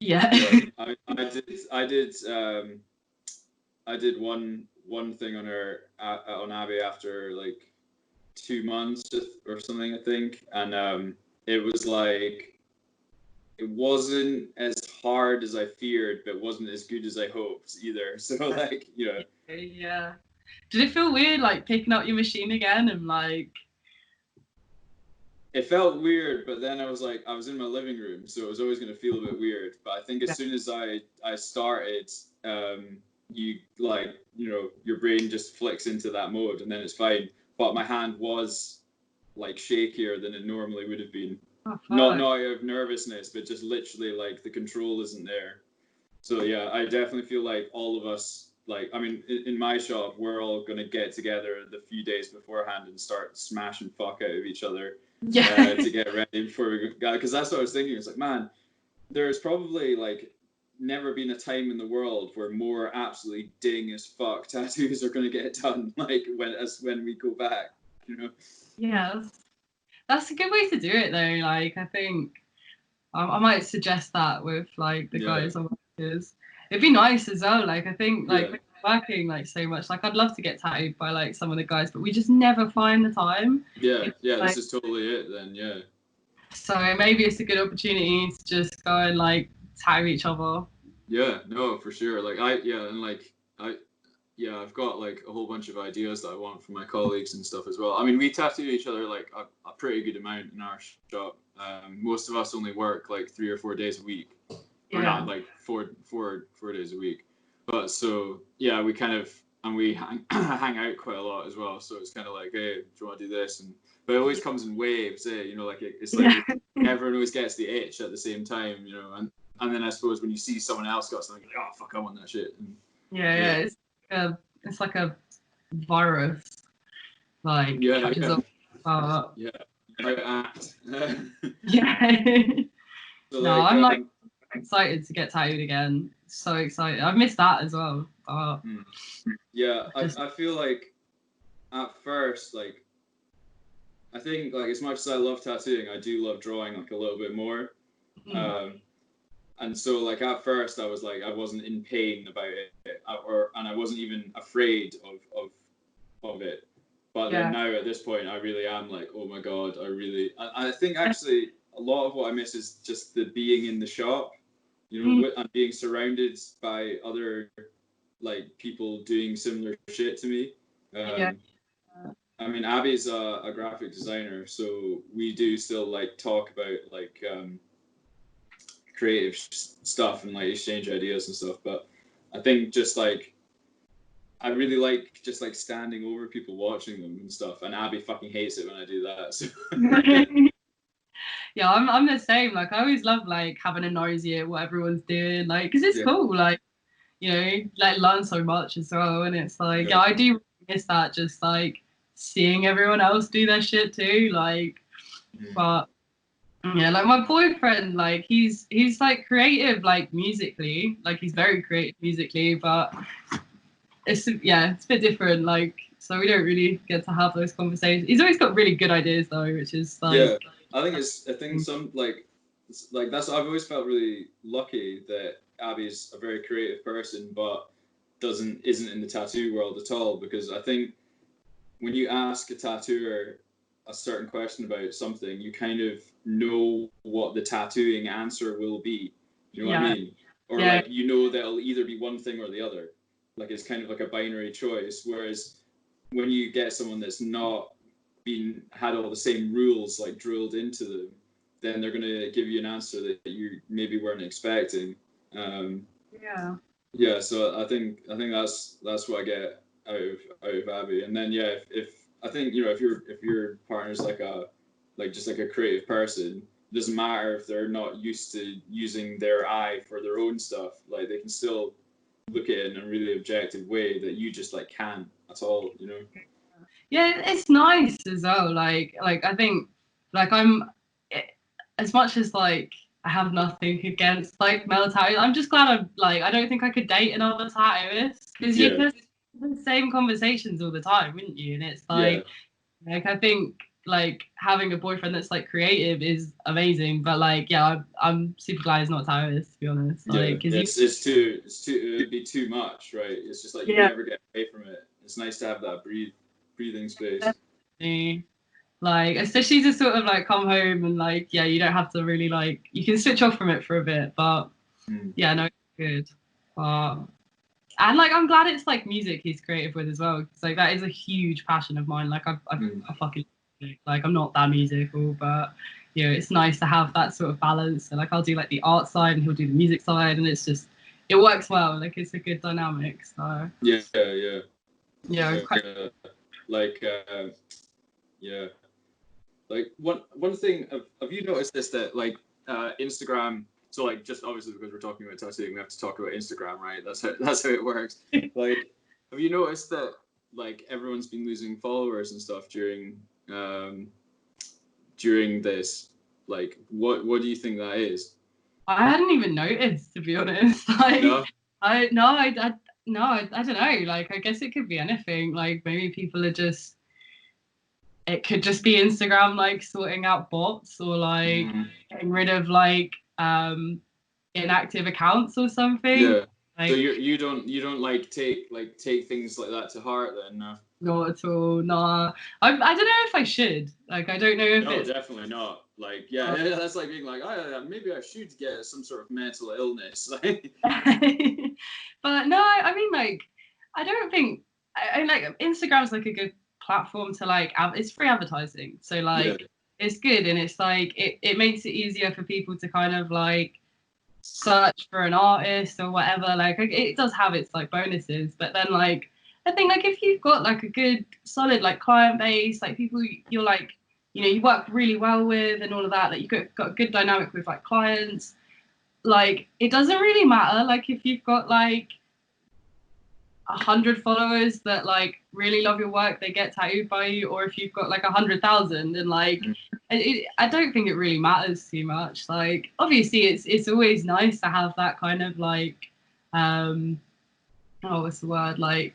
Yeah. I did one thing on her on Abby after like 2 months or something, I think, and it was like, it wasn't as hard as I feared, but wasn't as good as I hoped either. So like, Yeah. Did it feel weird like picking up your machine again and like? It felt weird, but then I was in my living room, so it was always going to feel a bit weird. But I think as soon as I started, you like, your brain just flicks into that mode, and then it's fine. But my hand was like shakier than it normally would have been. Oh, not out of nervousness, but just literally like the control isn't there. So yeah, I definitely feel like all of us, like, I mean, in my shop, we're all going to get together the few days beforehand and start smashing fuck out of each other to get ready before we go. Because that's what I was thinking. It's like, man, there's probably like never been a time in the world where more absolutely ding as fuck tattoos are going to get done, like when we go back, Yeah, that's a good way to do it though. Like, I think I might suggest that with like the guys on workers. It'd be nice as well. Like, I think like we're working like so much. Like, I'd love to get tattooed by like some of the guys, but we just never find the time. Like, this is totally it then. Yeah. So maybe it's a good opportunity to just go and like tattoo each other. Yeah, no, for sure. Like I've got like a whole bunch of ideas that I want from my colleagues and stuff as well. I mean, we tattoo each other like a pretty good amount in our shop. Most of us only work like 3 or 4 days a week, or not like four days a week. But so yeah, we kind of, and we hang out quite a lot as well. So it's kind of like, hey, do you want to do this? But it always comes in waves, like it's like everyone always gets the itch at the same time, and then I suppose when you see someone else got something, like, oh fuck, I want that shit. And, it's like a virus, like catches up. Right act. So, no, I'm like excited to get tattooed again. So excited. I've missed that as well. I feel like at first, like, I think like as much as I love tattooing, I do love drawing like a little bit more. And so like at first I was like, I wasn't in pain about it, and I wasn't even afraid of it. But then now at this point, I really am like, oh my God, I think actually a lot of what I miss is just the being in the shop, and being surrounded by other like people doing similar shit to me. I mean, Abby's a graphic designer, so we do still like talk about like creative stuff and like exchange ideas and stuff. But I think just like, I really like just like standing over people watching them and stuff, and Abby fucking hates it when I do that. So. Yeah, I'm the same. Like, I always love like having a nosy at what everyone's doing, like, because it's cool. Like, like learn so much as well, and it's like I do miss that, just like seeing everyone else do their shit too. Like, but yeah, like my boyfriend, like he's like creative, like musically, like he's very creative musically, but it's a bit different. Like, so we don't really get to have those conversations. He's always got really good ideas though, which is like, yeah. I think some like that's, I've always felt really lucky that Abby's a very creative person, but isn't in the tattoo world at all, because I think when you ask a tattooer a certain question about something, you kind of know what the tattooing answer will be. You know what I mean? Or like, you know that it'll either be one thing or the other. Like, it's kind of like a binary choice. Whereas when you get someone that's not had all the same rules like drilled into them, then they're gonna give you an answer that you maybe weren't expecting. Yeah. So I think that's what I get out of Abby. And then if I think, you know, if your partner's like just like a creative person, it doesn't matter if they're not used to using their eye for their own stuff. Like, they can still look at it in a really objective way that you just like can't at all, you know. Yeah, it's nice as well. Like I think, like as much as like I have nothing against like male tattoos, I'm just glad I don't think I could date another tattooist, because you just have the same conversations all the time, wouldn't you? And it's like, like I think like having a boyfriend that's like creative is amazing, but like I'm super glad he's not a tattooist, to be honest. Like, it's too it'd be too much, right? It's just like you never get away from it. It's nice to have that breathing space. Definitely. Like, especially to sort of like come home and like, you don't have to really like, you can switch off from it for a bit, but no, it's good. And like, I'm glad it's like music he's creative with as well, because like that is a huge passion of mine. Like, I fucking like, I'm not that musical, but you know, it's nice to have that sort of balance. So like, I'll do like the art side and he'll do the music side, and it's just, it works well. Like, it's a good dynamic. So like one thing, have you noticed this, that like Instagram, so like, just obviously because we're talking about tattooing, we have to talk about Instagram, right? That's how it works. Like, have you noticed that like everyone's been losing followers and stuff during this? Like, what do you think that is? I hadn't even noticed, to be honest. Like, I don't know. Like, I guess it could be anything. Like, maybe people are just, it could just be Instagram like sorting out bots, or like getting rid of like inactive accounts or something. Yeah. Like, so you don't like take things like that to heart then? No. Not at all. Nah. I don't know if I should. Like, I don't know if it's definitely not. Like, that's like being like, maybe I should get some sort of mental illness. But no, I mean, like, I don't think I like, Instagram's like a good platform to like it's free advertising, so like it's good, and it's like it makes it easier for people to kind of like search for an artist or whatever. Like, it does have its like bonuses, but then like I think like if you've got like a good solid like client base, like people you're like, you know, you work really well with and all of that, like you've got a good dynamic with like clients, like it doesn't really matter like if you've got like 100 followers that like really love your work, they get tattooed by you, or if you've got like 100,000, and like I don't think it really matters too much. Like, obviously it's always nice to have that kind of like what's the word, like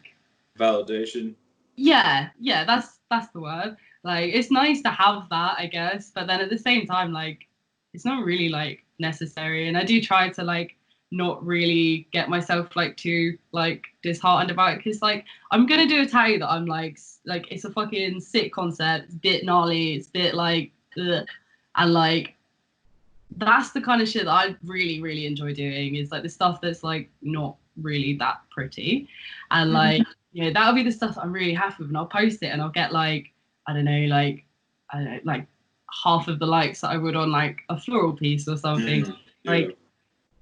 validation. Yeah, that's the word. Like, it's nice to have that, I guess, but then at the same time, like, it's not really like necessary, and I do try to like not really get myself like too like disheartened about it, because like I'm gonna do a tattoo that I'm like it's a fucking sick concept, it's a bit gnarly, it's a bit like ugh. And like that's the kind of shit that I really really enjoy doing, is like the stuff that's like not really that pretty, and like you know, that'll be the stuff that I'm really happy with, and I'll post it and I'll get like I don't know like half of the likes that I would on like a floral piece or something. Like,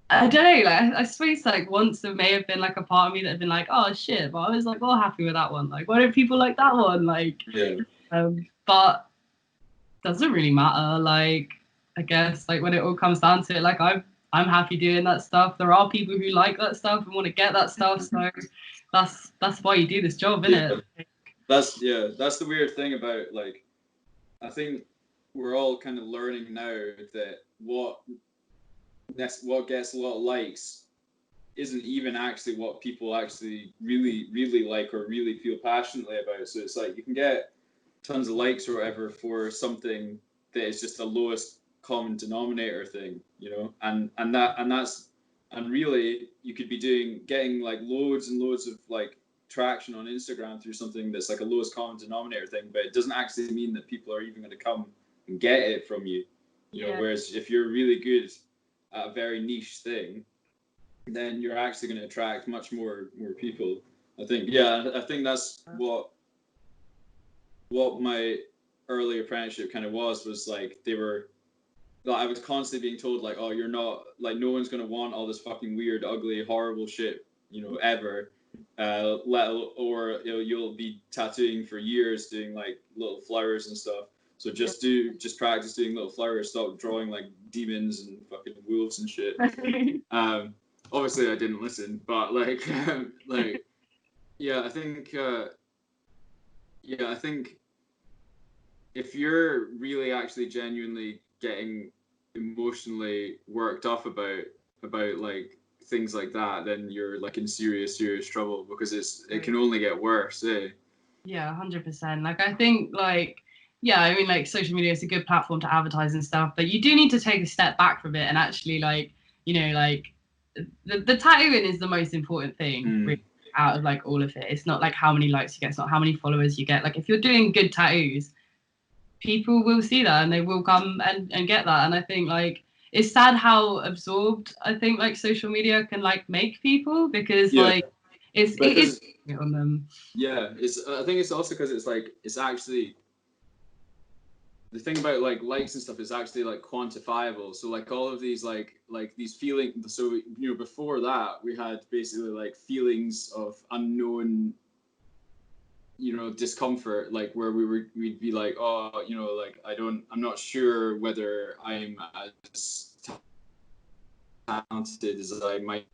I don't know, like I suppose like once there may have been like a part of me that had been like, oh shit, but I was like, well, happy with that one. Like, why don't people like that one? Like, but doesn't really matter. Like, I guess like when it all comes down to it, like I'm happy doing that stuff. There are people who like that stuff and want to get that stuff, so that's why you do this job, isn't it? That's the weird thing about, like, I think we're all kind of learning now that what gets a lot of likes isn't even actually what people actually really like or really feel passionately about. So it's like you can get tons of likes or whatever for something that is just the lowest common denominator thing, and really you could be getting like loads and loads of like traction on Instagram through something that's like a lowest common denominator thing, but it doesn't actually mean that people are even going to come and get it from you, you know. Whereas if you're really good at a very niche thing, then you're actually going to attract much more people. I think that's what my early apprenticeship kind of was like. I was constantly being told like, oh, you're not, like, no one's going to want all this fucking weird, ugly, horrible shit, you know, ever. You'll be tattooing for years doing like little flowers and stuff. So just practice doing little flowers. Stop drawing like demons and fucking wolves and shit. Obviously I didn't listen, but like, I think if you're really actually genuinely getting emotionally worked up about like things like that, then you're like in serious trouble, because it can only get worse. Yeah, 100%. Like, I think, like, yeah, I mean, like, social media is a good platform to advertise and stuff, but you do need to take a step back from it and actually, like, you know, like, the tattooing is the most important thing really, out of like all of it. It's not like how many likes you get, it's not how many followers you get. Like, if you're doing good tattoos, people will see that and they will come and get that. And I think, like, it's sad how absorbed I think like social media can like make people, because like it is on them. I think it's also because it's like, it's actually, the thing about like likes and stuff is actually like quantifiable. So like all of these like these feelings. So, you know, before that we had basically like feelings of unknown, you know, discomfort, like where we'd be like, oh, you know, like I'm not sure whether I'm as talented as I might,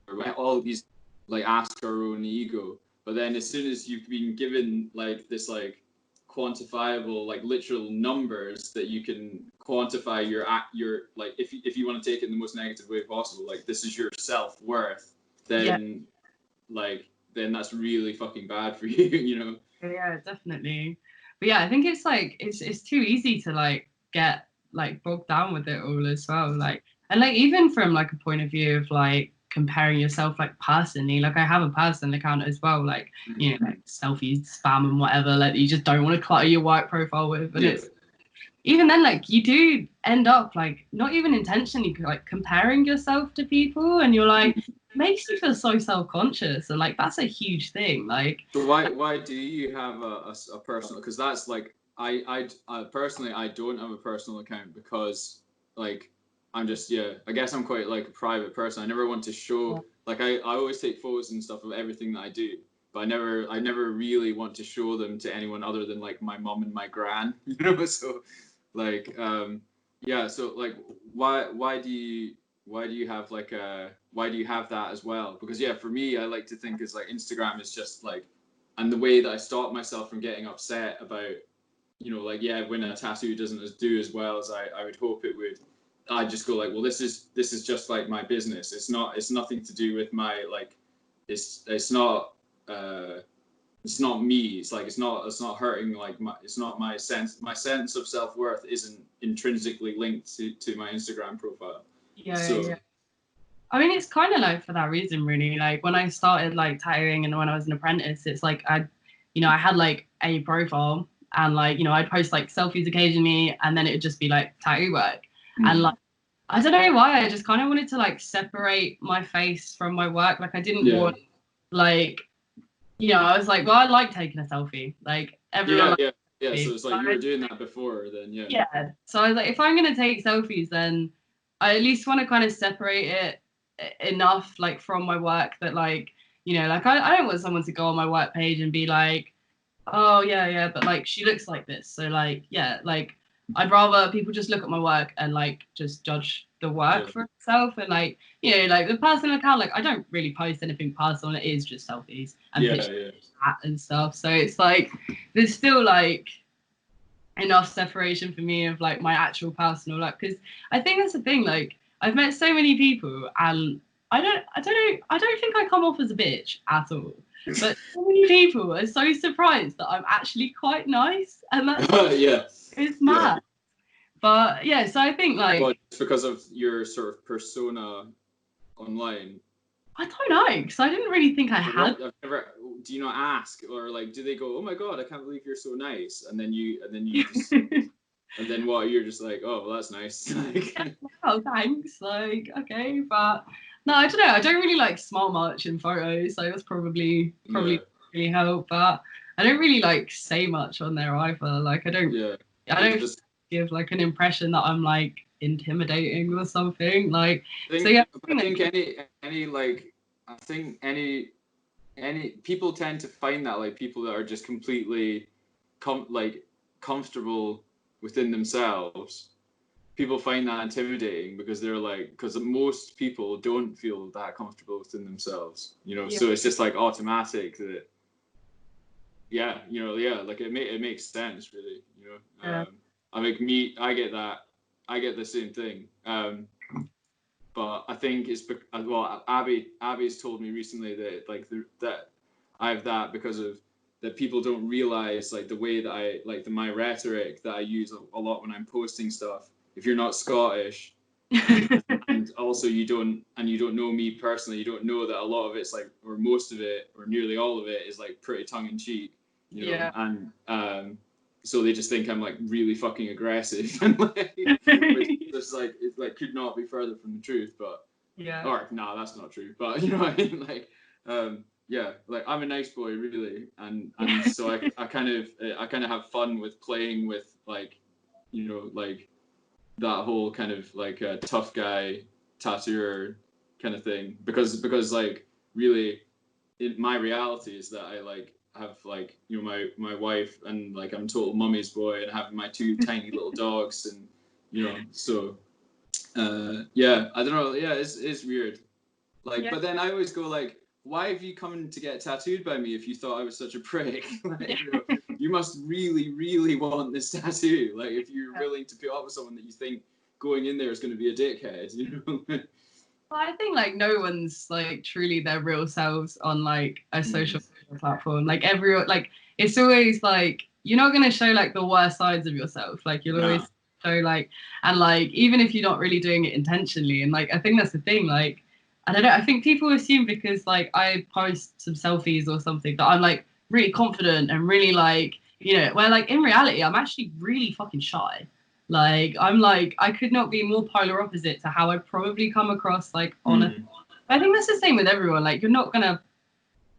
or all of these, like, ask our own ego. But then as soon as you've been given like this like quantifiable, like literal numbers that you can quantify your like, if you want to take it in the most negative way possible, like this is your self-worth, then then that's really fucking bad for you, you know. Yeah, definitely. But yeah, I think it's like it's too easy to like get like bogged down with it all as well. Like, and like even from like a point of view of like comparing yourself like personally, like I have a personal account as well, like, you know, like selfies, spam and whatever, like you just don't want to clutter your work profile with. And it's even then, like, you do end up like not even intentionally like comparing yourself to people, and you're like, it makes you feel so self-conscious, and like that's a huge thing. Like, so why do you have a personal? Because that's like, I personally, I don't have a personal account because like I'm just, I guess I'm quite like a private person. I never want to show, like, I always take photos and stuff of everything that I do, but I never really want to show them to anyone other than like my mom and my gran, you know. So like, so like, why do you have like why do you have that as well? Because for me, I like to think is like Instagram is just like, and the way that I stop myself from getting upset about, you know, like, when a tattoo doesn't do as well as I would hope it would, I just go like, well, this is just like my business. It's nothing to do with my, like, it's not me. It's like, it's not hurting, like, it's not my sense of self-worth isn't intrinsically linked to my Instagram profile. Yeah. I mean, it's kind of like for that reason, really. Like when I started like tattooing and when I was an apprentice, it's like I had like a profile, and like, you know, I'd post like selfies occasionally, and then it'd just be like tattoo work. And like, I don't know why, I just kind of wanted to like separate my face from my work. Like I didn't want, like, you know, I was like, well, I like taking a selfie. Like everyone. So it's like you were doing that before, then. Yeah. So I was like, if I'm gonna take selfies, then I at least want to kind of separate it enough like from my work that, like, you know, like I don't want someone to go on my work page and be like, oh yeah, but like she looks like this, so like, yeah, like I'd rather people just look at my work and like just judge the work for itself. And like, you know, like the personal account, like I don't really post anything personal. It is just selfies and pictures and stuff. So it's like there's still like enough separation for me of like my actual personal life, because I think that's the thing. Like I've met so many people, and I don't think I come off as a bitch at all. But so many people are so surprised that I'm actually quite nice, and that's it's mad. But yeah, so I think like it's because of your sort of persona online. I don't know, because I didn't really think I had. Do you not ask, or like, do they go, "Oh my god, I can't believe you're so nice," and then you just, and then what? You're just like, "Oh, well, that's nice." Like, oh, thanks. Like, okay, but no, I don't know. I don't really like smile much in photos, so that's probably really help. But I don't really like say much on there either. Like, I don't just give like an impression that I'm like intimidating or something. Like, I think any people tend to find that like people that are just completely comfortable within themselves, people find that intimidating, because they're like, because most people don't feel that comfortable within themselves, you know. So it's just like automatic that like it makes sense, really, you know. I get that, I get the same thing, but I think it's Abby's told me recently that like that I have that because of that people don't realize like the way that I like my rhetoric that I use a lot when I'm posting stuff. If you're not Scottish, and also you don't know me personally, you don't know that a lot of it's like, or most of it, or nearly all of it is like pretty tongue in cheek, you know. And so they just think I'm like really fucking aggressive, and like it's like could not be further from the truth. But or no, that's not true. But you know what I mean? Like like I'm a nice boy, really, and so I kind of have fun with playing with like, you know, like that whole kind of like a tough guy tattooer kind of thing, because like really my reality is that I like have like, you know, my wife, and like I'm total mummy's boy, and having my two tiny little dogs, and you know, so I don't know, it's weird, like, but then I always go like, why have you come to get tattooed by me if you thought I was such a prick? Like, you know, you must really, really want this tattoo. Like, if you're willing to put up with someone that you think going in there is going to be a dickhead, you know? Well, I think like no one's like truly their real selves on like a social media platform. Like everyone, like it's always like you're not gonna show like the worst sides of yourself. Like you'll always show like, and like even if you're not really doing it intentionally. And like I think that's the thing. Like I don't know. I think people assume because like I post some selfies or something that I'm like really confident and really like, you know, where like in reality I'm actually really fucking shy. Like I'm like I could not be more polar opposite to how I probably come across like on a. I think that's the same with everyone. Like you're not gonna,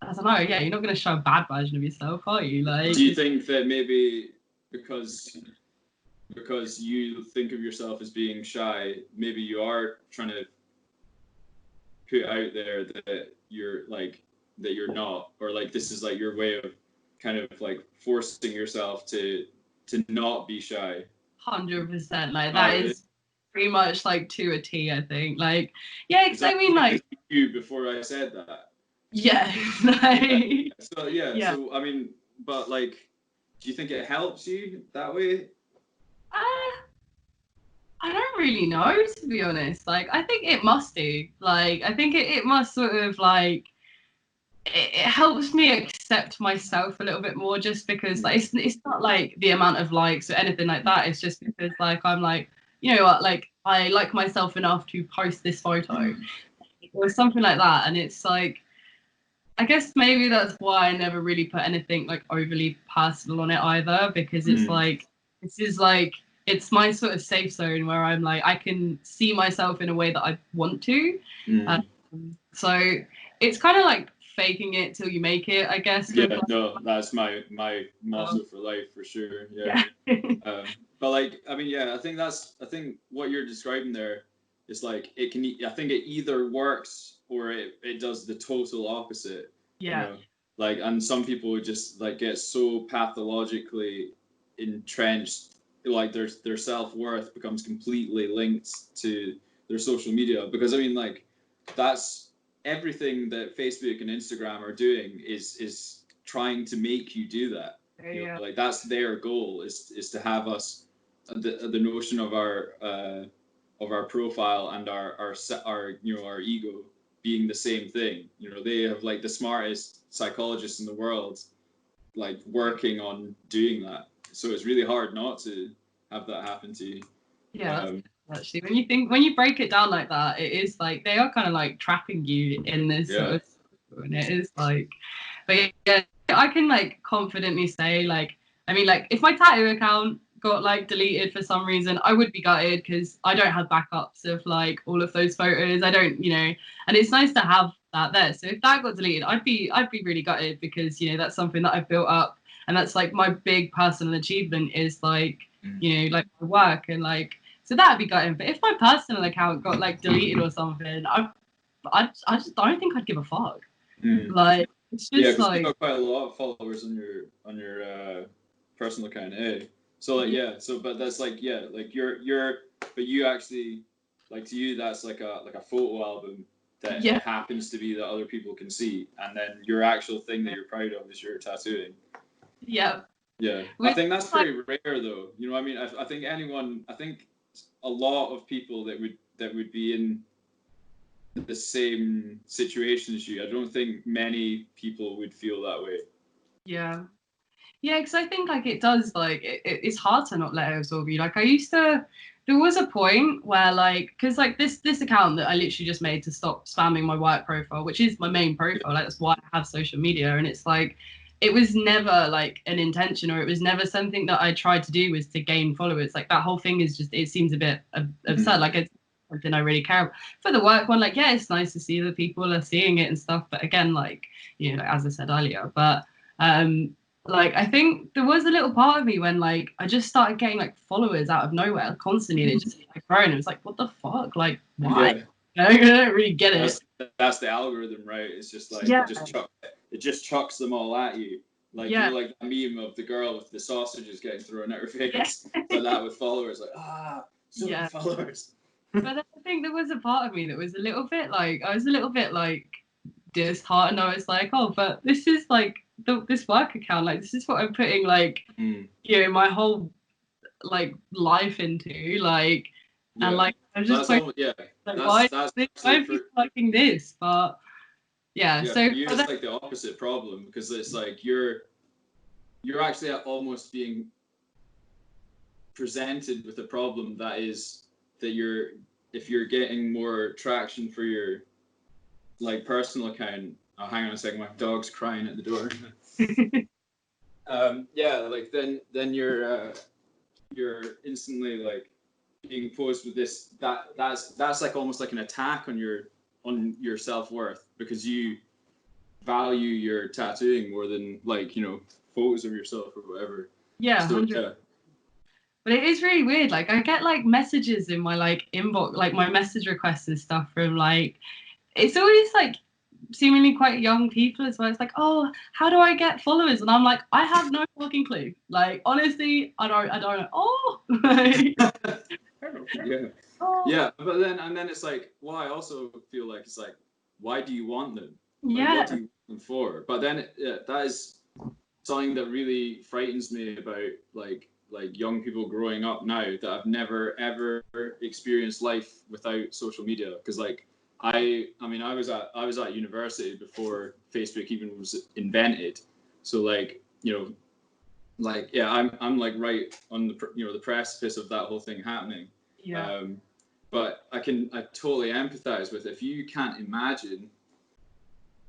I don't know, you're not gonna show a bad version of yourself, are you? Like, do you think that maybe because you think of yourself as being shy, maybe you are trying to put out there that you're like, that you're not, or like this is like your way of kind of like forcing yourself to not be shy? 100%. Like that is pretty much like to a T, I think. Like, yeah, because I mean, like you before I said that. Yeah. Like, So so I mean, but like, do you think it helps you that way? I don't really know, to be honest. Like, I think it must do. Like, I think it must sort of like it helps me accept myself a little bit more, just because like it's not like the amount of likes or anything like that. It's just because like I'm like, you know what, like I like myself enough to post this photo or something like that. And it's like, I guess maybe that's why I never really put anything like overly personal on it either, because it's like, this is like, it's my sort of safe zone where I'm like, I can see myself in a way that I want to. So it's kind of like faking it till you make it, I guess. Yeah, no, that's my motto for life, for sure. Yeah. But like, I mean, I think what you're describing there is like, I think it either works or it does the total opposite. Yeah. You know? Like, and some people would just like get so pathologically entrenched, like their self-worth becomes completely linked to their social media, because I mean, like, that's everything that Facebook and Instagram are doing is trying to make you do that. You know, like that's their goal is to have us the notion of our profile and our you know, our ego being the same thing. You know, they have like the smartest psychologists in the world like working on doing that. So it's really hard not to have that happen to you. Yeah, actually, when you break it down like that, it is like they are kind of like trapping you in this sort of, and it is like, but yeah, I can like confidently say, like, I mean, like, if my tattoo account got like deleted for some reason, I would be gutted because I don't have backups of like all of those photos. I don't, you know, and it's nice to have that there. So if that got deleted, I'd be really gutted because, you know, that's something that I've built up, and that's like my big personal achievement is like, you know, like my work, and like, so that'd be gutting. But if my personal account got like deleted or something, I just don't think I'd give a fuck. Like, it's just like, you've got quite a lot of followers on your personal account, eh? So like so but that's like like but you actually, like, to you that's like a photo album that happens to be that other people can see, and then your actual thing that you're proud of is your tattooing. Yeah, I think that's pretty rare though. You know, I mean, I think a lot of people that would be in the same situation as you, I don't think many people would feel that way. Yeah, because I think like it does, like it's hard to not let it absorb you. Like there was a point where like, because like this account that I literally just made to stop spamming my work profile, which is my main profile, like that's why I have social media, and it's like, it was never like an intention, or it was never something that I tried to do was to gain followers. Like that whole thing is just, it seems a bit absurd. Like it's something I really care about. For the work one, like, yeah, it's nice to see that people are seeing it and stuff. But again, like, you know, as I said earlier, but like, I think there was a little part of me when like I just started getting like followers out of nowhere constantly, and it just like growing. It was like, what the fuck? Like, why? I don't really get it. That's the algorithm, right? It's just like it just chucks them all at you. Like, you know, like the meme of the girl with the sausages getting thrown at her face. So that with followers, like, so many followers. But then I think there was a part of me that was a little bit like, I was a little bit like disheartened. I was like, oh, but this is like this work account, like this is what I'm putting like you know, my whole like life into, like, and like I'm just like, why are people liking this? But so you're just like the opposite problem, because it's like you're actually almost being presented with a problem that is that if you're getting more traction for your like personal account. Oh, hang on a second, my dog's crying at the door. Like then you're instantly like being posed with this that's like almost like an attack on your self-worth, because you value your tattooing more than, like, you know, photos of yourself or whatever. But it is really weird. Like I get like messages in my like inbox, like my message requests and stuff from like, it's always like seemingly quite young people as well. It's like, oh, how do I get followers? And I'm like, I have no fucking clue. Like, honestly, I don't know. Oh, but then it's like, well, I also feel like it's like, why do you want them? Like, what do you want them for? But then that is something that really frightens me about like young people growing up now that have never ever experienced life without social media. Because like I mean I was at university before Facebook even was invented, so like, you know, like I'm like right on the, you know, the precipice of that whole thing happening. But I totally empathize with, if you can't imagine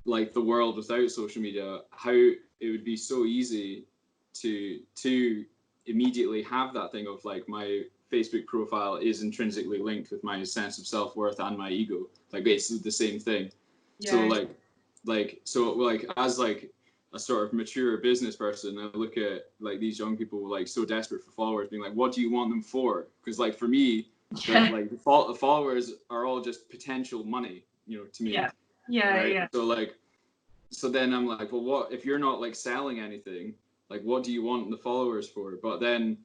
like the world without social media, how it would be so easy to immediately have that thing of like, my Facebook profile is intrinsically linked with my sense of self-worth and my ego, like basically the same thing. So like as like a sort of mature business person, I look at like these young people like so desperate for followers, being like, what do you want them for? Because like for me, like the followers are all just potential money, you know, to me. So then I'm like, well, what if you're not like selling anything? Like, what do you want the followers for? But then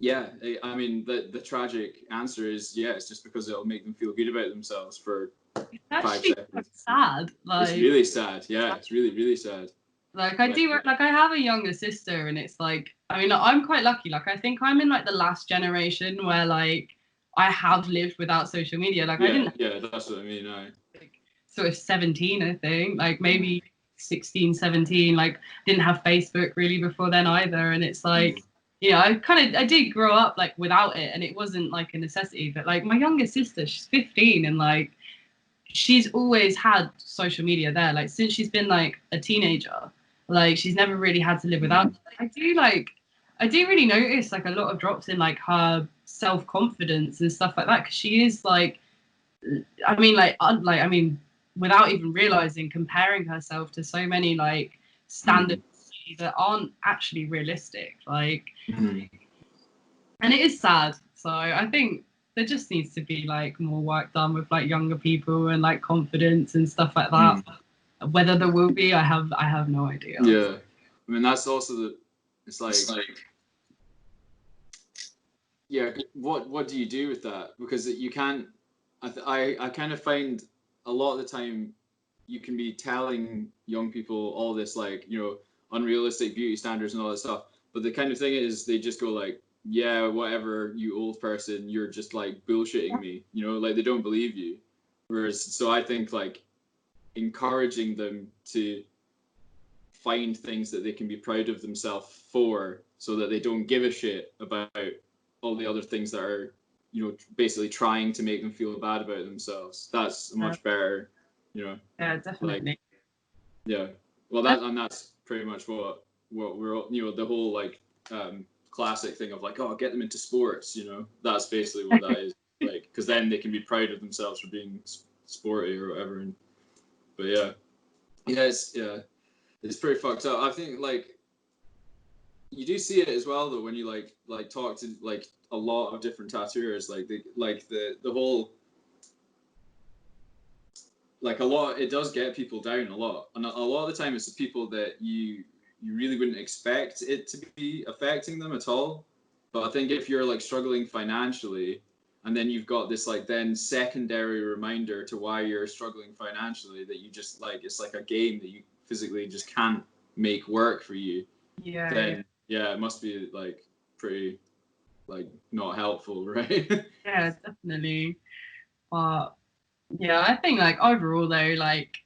Yeah, I mean, the tragic answer is, yeah, it's just because it'll make them feel good about themselves for It's 5 actually quite seconds. sad. It's Like, really sad. Yeah, it's really, really sad. like I Like, do, like I have a younger sister, and it's like, I mean, I'm quite lucky. Like, I think I'm in like the last generation where like I have lived without social media. Like, I yeah, didn't yeah, that's what I mean. like, sort of 17, I think, like maybe 16, 17, like didn't have Facebook really before then either. And it's like, you know, I did grow up like without it, and it wasn't like a necessity. But like my younger sister, she's 15, and like she's always had social media there. Like since she's been like a teenager, like she's never really had to live without. I do really notice like a lot of drops in like her self confidence and stuff like that, because she is like, I mean, I mean, without even realizing, comparing herself to so many like standards that aren't actually realistic. Like, and it is sad. So I think there just needs to be like more work done with like younger people and like confidence and stuff like that. Whether there will be, I have no idea. Yeah, I mean, that's also it's like, yeah, what do you do with that? Because you can't. I kind of find a lot of the time you can be telling young people all this, like, you know, unrealistic beauty standards and all that stuff, but the kind of thing is they just go like, yeah, whatever, you old person, you're just like bullshitting me, you know, like they don't believe you. Whereas, so I think like encouraging them to find things that they can be proud of themselves for, so that they don't give a shit about all the other things that are, you know, basically trying to make them feel bad about themselves. That's much better, you know. Yeah, definitely. Like, yeah. Well, that's pretty much what we're, you know, the whole like classic thing of like, oh, get them into sports, you know. That's basically what that is. Like, because then they can be proud of themselves for being sporty or whatever. And but yeah, it's pretty fucked up. I think like you do see it as well though when you like talk to like a lot of different tattooers, like the whole, like a lot, it does get people down a lot, and a lot of the time it's the people that you really wouldn't expect it to be affecting them at all. But I think if you're like struggling financially, and then you've got this like then secondary reminder to why you're struggling financially, that you just like, it's like a game that you physically just can't make work for you, then yeah, it must be like pretty like not helpful, right? Yeah, definitely. But yeah, I think like overall though, like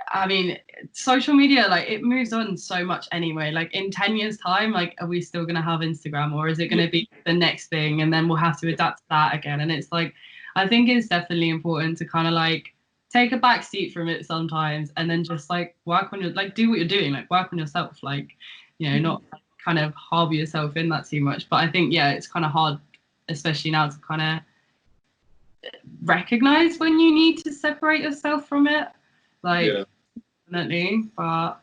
I mean, social media, like it moves on so much anyway. Like in 10 years' time, like are we still gonna have Instagram, or is it gonna be the next thing and then we'll have to adapt to that again? And it's like, I think it's definitely important to kind of like take a back seat from it sometimes, and then just like work on your, like do what you're doing, like work on yourself, like, you know, not kind of harbor yourself in that too much. But I think, yeah, it's kind of hard, especially now, to kind of recognize when you need to separate yourself from it. Like, definitely, but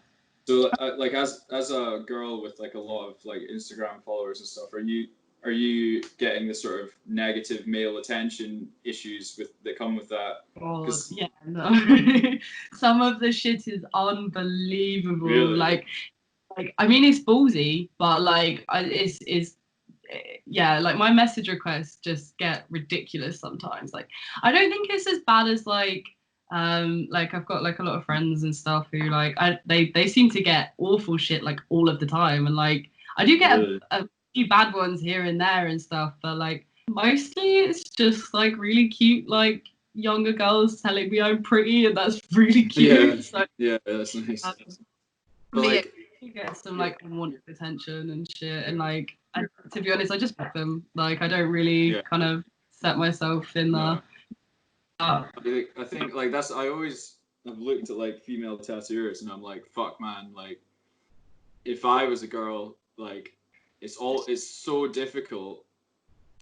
so like as a girl with like a lot of like Instagram followers and stuff, are you getting the sort of negative male attention issues with that come with that? God, yeah, no. Some of the shit is unbelievable. Really? Like I mean, it's ballsy, but like it's yeah, like my message requests just get ridiculous sometimes. Like I don't think it's as bad as like I've got like a lot of friends and stuff who like they seem to get awful shit like all of the time, and like I do get a few bad ones here and there and stuff, but like mostly it's just like really cute like younger girls telling me I'm pretty, and that's really cute. Yeah, So, yeah, that's nice. But like, you get some like unwanted attention and shit, and like to be honest, I just pick them. Like I don't really kind of set myself in the. I think like that's, I always have looked at like female tattooers and I'm like, fuck man, like if I was a girl, like it's so difficult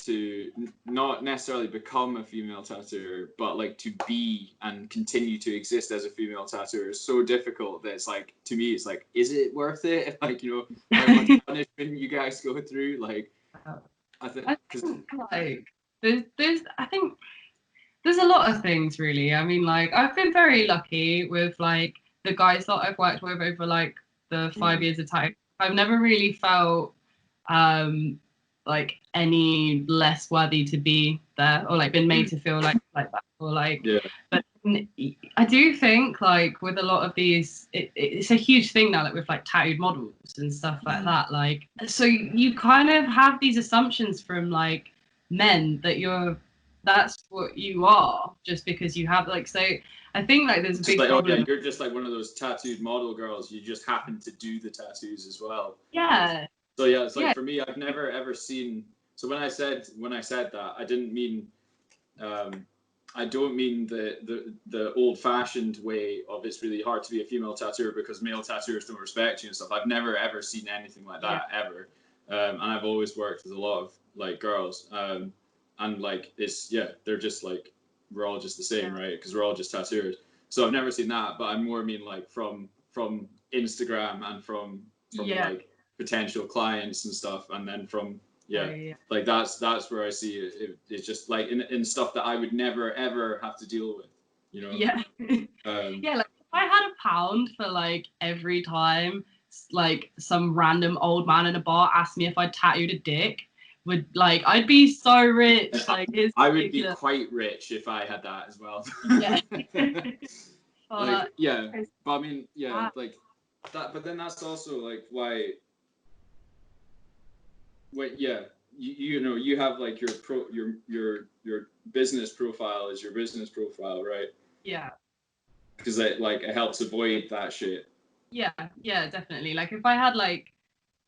to not necessarily become a female tattooer, but like to be and continue to exist as a female tattooer is so difficult that it's like, to me it's like, is it worth it? Like, you know, how much punishment you guys go through, like I think like I think there's a lot of things really. I mean, like I've been very lucky with like the guys that I've worked with over like the 5 years of time. I've never really felt like any less worthy to be there, or like been made to feel like that, or like. Yeah. But I do think like with a lot of these, it's a huge thing now, like with like tattooed models and stuff like that. Like, so you kind of have these assumptions from like men that that's what you are just because you have like, so I think like there's a big problem. Oh yeah, you're just like one of those tattooed model girls. You just happen to do the tattoos as well. Yeah. So yeah, it's like for me, I've never ever seen. So when I said that, I didn't mean. I don't mean the old-fashioned way of it's really hard to be a female tattooer because male tattooers don't respect you and stuff. I've never ever seen anything like that ever, and I've always worked with a lot of like girls, and like they're just like we're all just the same, right? Because we're all just tattooers. So I've never seen that, but I more mean like from Instagram and from like potential clients and stuff, and then from like that's where I see it. It's just like in stuff that I would never ever have to deal with, you know. Yeah. Like if I had £1 for like every time like some random old man in a bar asked me if I tattooed a dick, I'd be so rich. Like I would be quite rich if I had that as well. Yeah. Like but I mean like that. But then that's also like why. Wait, you know you have like your business profile is your business profile, right? Yeah. Because it helps avoid that shit. Yeah, definitely. Like if I had like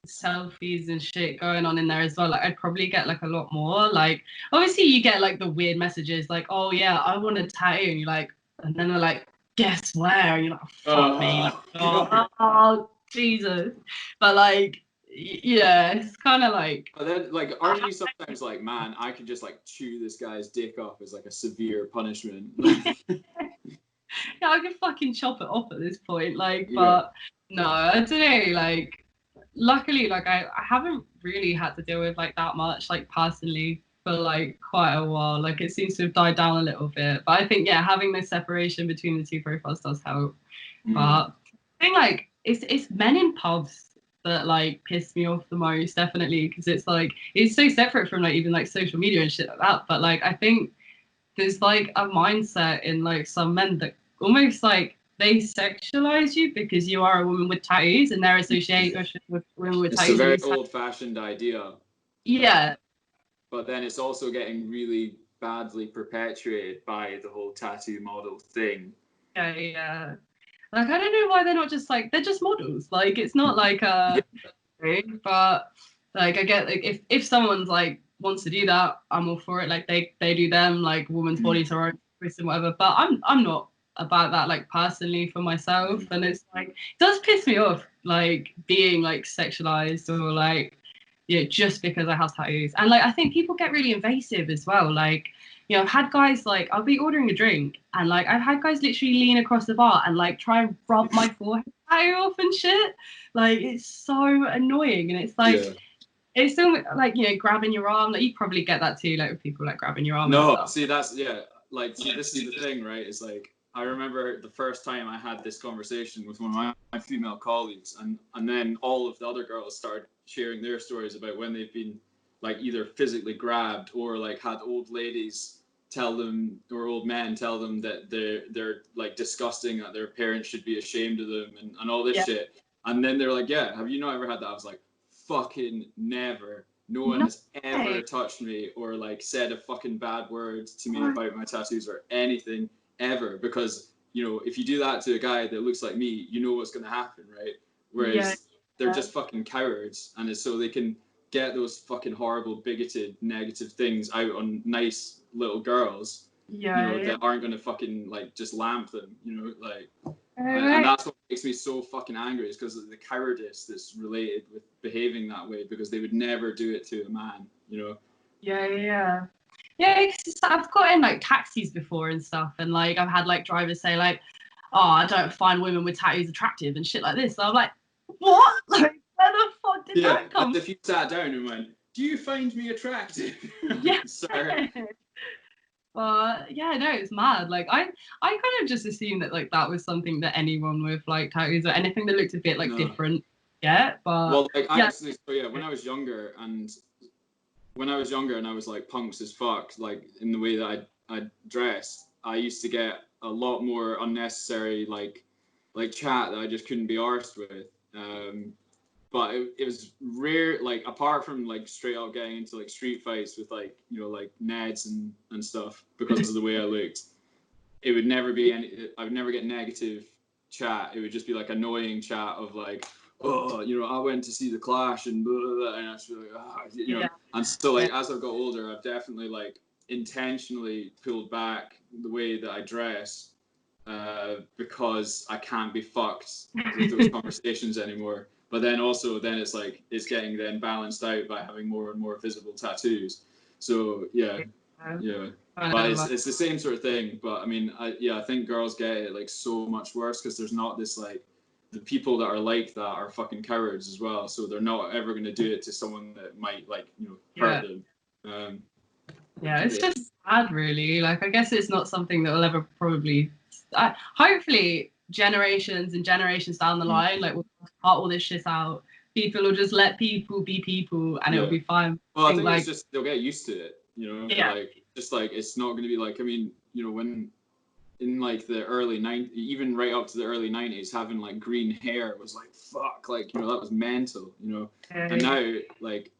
selfies and shit going on in there as well, like I'd probably get like a lot more. Like obviously you get like the weird messages like, oh yeah, I want a tattoo, and you're like, and then they're like, guess where? And you're like, fuck me. Like, oh Jesus. But like it's kind of like. But then, like, aren't you sometimes like, man, I could just like chew this guy's dick off as like a severe punishment? Yeah, I could fucking chop it off at this point. Like, but no, I don't know. Like, luckily, like I haven't really had to deal with like that much, like personally, for like quite a while. Like, it seems to have died down a little bit. But I think having this separation between the two profiles does help. But I think like it's men in pubs that like piss me off the most, definitely, because it's like it's so separate from like even like social media and shit like that. But like I think there's like a mindset in like some men that almost like they sexualize you because you are a woman with tattoos and their association with women with tattoos. It's a very old-fashioned idea. Yeah. But then it's also getting really badly perpetuated by the whole tattoo model thing. Yeah. Like I don't know why they're not just like they're just models. Like it's not like but like I get like if someone's like wants to do that, I'm all for it. Like they do them, like women's bodies are choice and whatever. But I'm not about that like personally for myself. And it's like it does piss me off like being like sexualized or like just because I have tattoos. And like I think people get really invasive as well. Like I've had guys like I'll be ordering a drink and like I've had guys literally lean across the bar and like try and rub my forehead tattoo off and shit. Like it's so annoying, and it's like it's so like grabbing your arm. Like you probably get that too, like with people like grabbing your arm. No, see that's like see this is the thing, right? It's like I remember the first time I had this conversation with one of my female colleagues, and then all of the other girls started sharing their stories about when they've been like either physically grabbed or like had old ladies tell them or old men tell them that they're like disgusting, that their parents should be ashamed of them and all this shit. And then they're like, yeah, have you not ever had that? I was like, fucking never. No one has ever touched me or like said a fucking bad word to me about my tattoos or anything ever, because if you do that to a guy that looks like me, you know what's going to happen, right? Whereas they're just fucking cowards, and it's so they can get those fucking horrible, bigoted, negative things out on nice little girls, that aren't going to fucking like just lamp them, like. And that's what makes me so fucking angry, is because of the cowardice that's related with behaving that way, because they would never do it to a man, Yeah, cause I've got in like taxis before and stuff, and like I've had like drivers say like, oh, I don't find women with tattoos attractive and shit like this. So I'm like, what? Like, where the fuck did that come? As if you sat down and went, do you find me attractive? Yeah. Sir. But no, it's mad. Like I kind of just assumed that like that was something that anyone with like tattoos or anything that looked a bit like different. Yeah, but well, like I actually, when I was younger, and when I was younger and I was like punks as fuck, like in the way that I dressed, I used to get a lot more unnecessary like chat that I just couldn't be arsed with. But it was rare, like apart from like straight up getting into like street fights with like, you know, like Neds and stuff because of the way I looked. It would never be I would never get negative chat. It would just be like annoying chat of like, oh, you know, I went to see the Clash and blah, blah, blah, and I was like, you know. And so like as I've got older, I've definitely like intentionally pulled back the way that I dress because I can't be fucked with those conversations anymore. But then also then it's like it's getting then balanced out by having more and more visible tattoos. So yeah. But it's the same sort of thing. But I mean, I think girls get it like so much worse because there's not this like the people that are like that are fucking cowards as well. So they're not ever going to do it to someone that might like, you know, hurt them. It's just sad, really. Like, I guess it's not something that will ever probably. Hopefully, generations and generations down the line, like we'll cut all this shit out. People will just let people be people, and it'll be fine. Well, I think like, it's just they'll get used to it, you know. Like just like it's not going to be like. I mean, you know, when in like the early 90s, even right up to the early 90s, having like green hair was like fuck, like, you know, that was mental, you know. And now like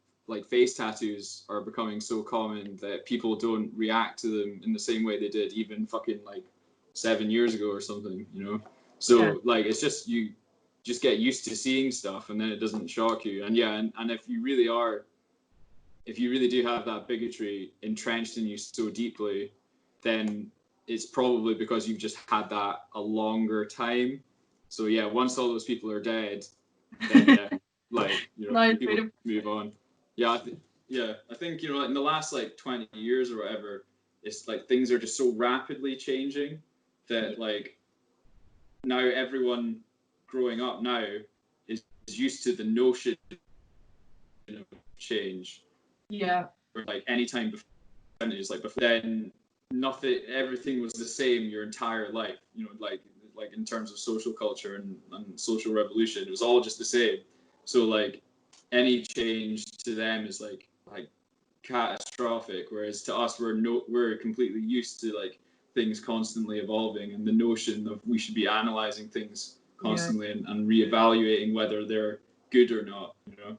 face tattoos are becoming so common that people don't react to them in the same way they did even fucking like 7 years ago or something, you know. So like it's just you just get used to seeing stuff and then it doesn't shock you. And and if you really do have that bigotry entrenched in you so deeply, then it's probably because you've just had that a longer time. So once all those people are dead, then like, you know, people move on. I think, you know, in the last like 20 years or whatever, it's like things are just so rapidly changing that like now everyone growing up now is used to the notion of change. Or like any time before, like before then, everything was the same your entire life. You know, like in terms of social culture and social revolution, it was all just the same. So like any change to them is like catastrophic, whereas to us we're completely used to like things constantly evolving, and the notion of we should be analyzing things constantly and reevaluating whether they're good or not, you know.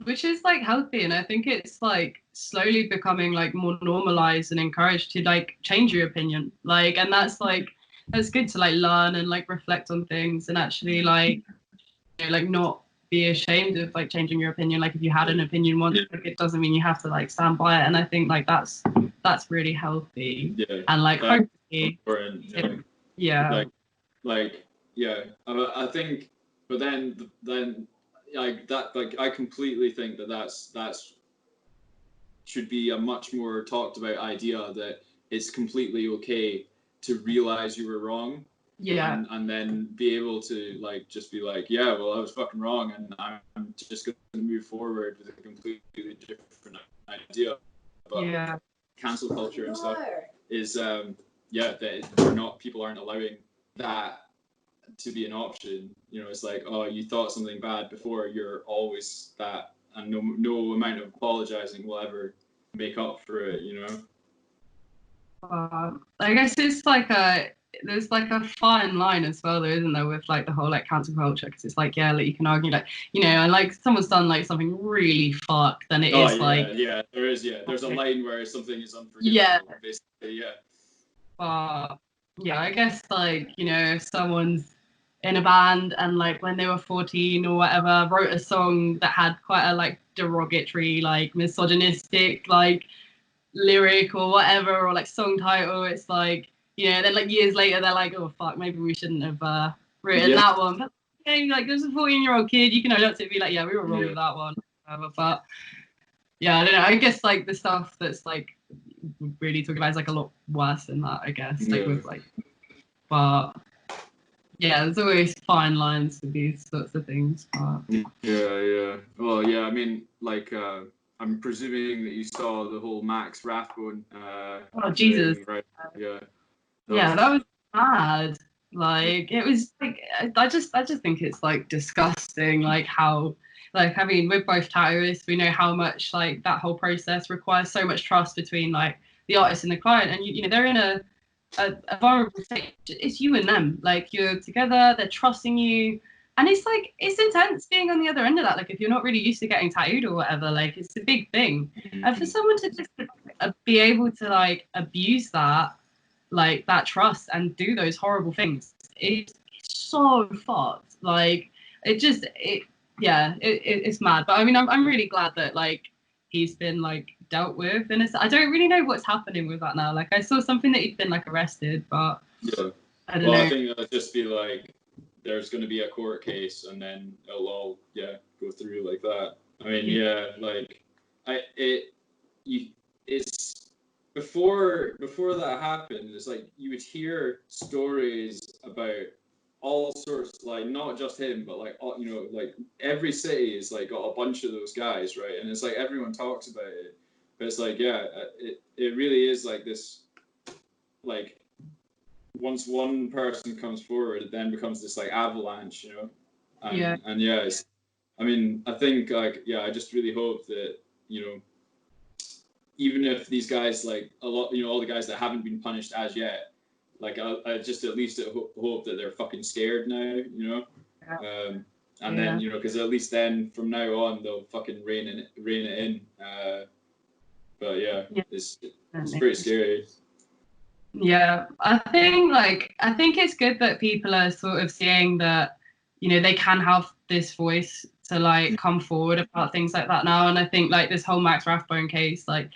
Which is like healthy, and I think it's like slowly becoming like more normalized and encouraged to like change your opinion, like, and that's good to like learn and like reflect on things and actually like, you know, like not be ashamed of like changing your opinion. Like if you had an opinion once, like, it doesn't mean you have to like stand by it. And I think like that's really healthy. And like hopefully I think, but then like that, like I completely think that's should be a much more talked about idea, that it's completely okay to realize you were wrong. And then be able to like just be like, I was fucking wrong, and I'm just going to move forward with a completely different idea. But cancel culture and stuff is that people aren't allowing that to be an option. You know, it's like, oh, you thought something bad before, you're always that, and no amount of apologizing will ever make up for it, you know. I guess it's like there's like a fine line as well, though, isn't there, with like the whole like cancel culture? Because it's like, like you can argue like, you know, and like someone's done like something really fucked, then it is like there's a line where something is unforgivable, basically. But I guess like, you know, if someone's in a band and like when they were 14 or whatever wrote a song that had quite a like derogatory, like misogynistic like lyric or whatever, or like song title, it's like, you know, then like years later they're like, oh fuck, maybe we shouldn't have written that one. But like there's a 14-year-old kid, you can own up to it, be like, we were wrong with that one, whatever. But I don't know, I guess like the stuff that's like really talking about is like a lot worse than that, I guess. Like with like, but there's always fine lines with these sorts of things. But Well, I mean, like I'm presuming that you saw the whole Max Rathbone oh Jesus thing, right? That was bad. Like it was like I just think it's like disgusting, like how like, I mean, we're both tattooists. We know how much like that whole process requires so much trust between like the artist and the client, and you know they're in a vulnerable state. It's you and them. Like you're together. They're trusting you, and it's like it's intense being on the other end of that. Like if you're not really used to getting tattooed or whatever, like it's a big thing. And for someone to just be able to like abuse that, like that trust and do those horrible things, it's so fucked. Like it's mad. But I mean, I'm really glad that like he's been like dealt with, and I don't really know what's happening with that now. Like I saw something that he'd been like arrested, but yeah, I don't know. I think it'll just be like there's going to be a court case, and then it'll all go through like that. I mean, like it's before that happened. It's like you would hear stories about all sorts, like not just him, but like all, you know, like every city is like got a bunch of those guys, right? And it's like everyone talks about it, but it's like it really is like this, like once one person comes forward, it then becomes this like avalanche, you know. And it's, I mean, I think like I just really hope that, you know, even if these guys, like a lot, you know, all the guys that haven't been punished as yet, like I just at least hope that they're fucking scared now, you know. And then, you know, because at least then from now on they'll fucking rein it in. But it's pretty scary. Yeah, I think it's good that people are sort of seeing that, you know, they can have this voice to like come forward about things like that now. And I think like this whole Max Rathbone case, like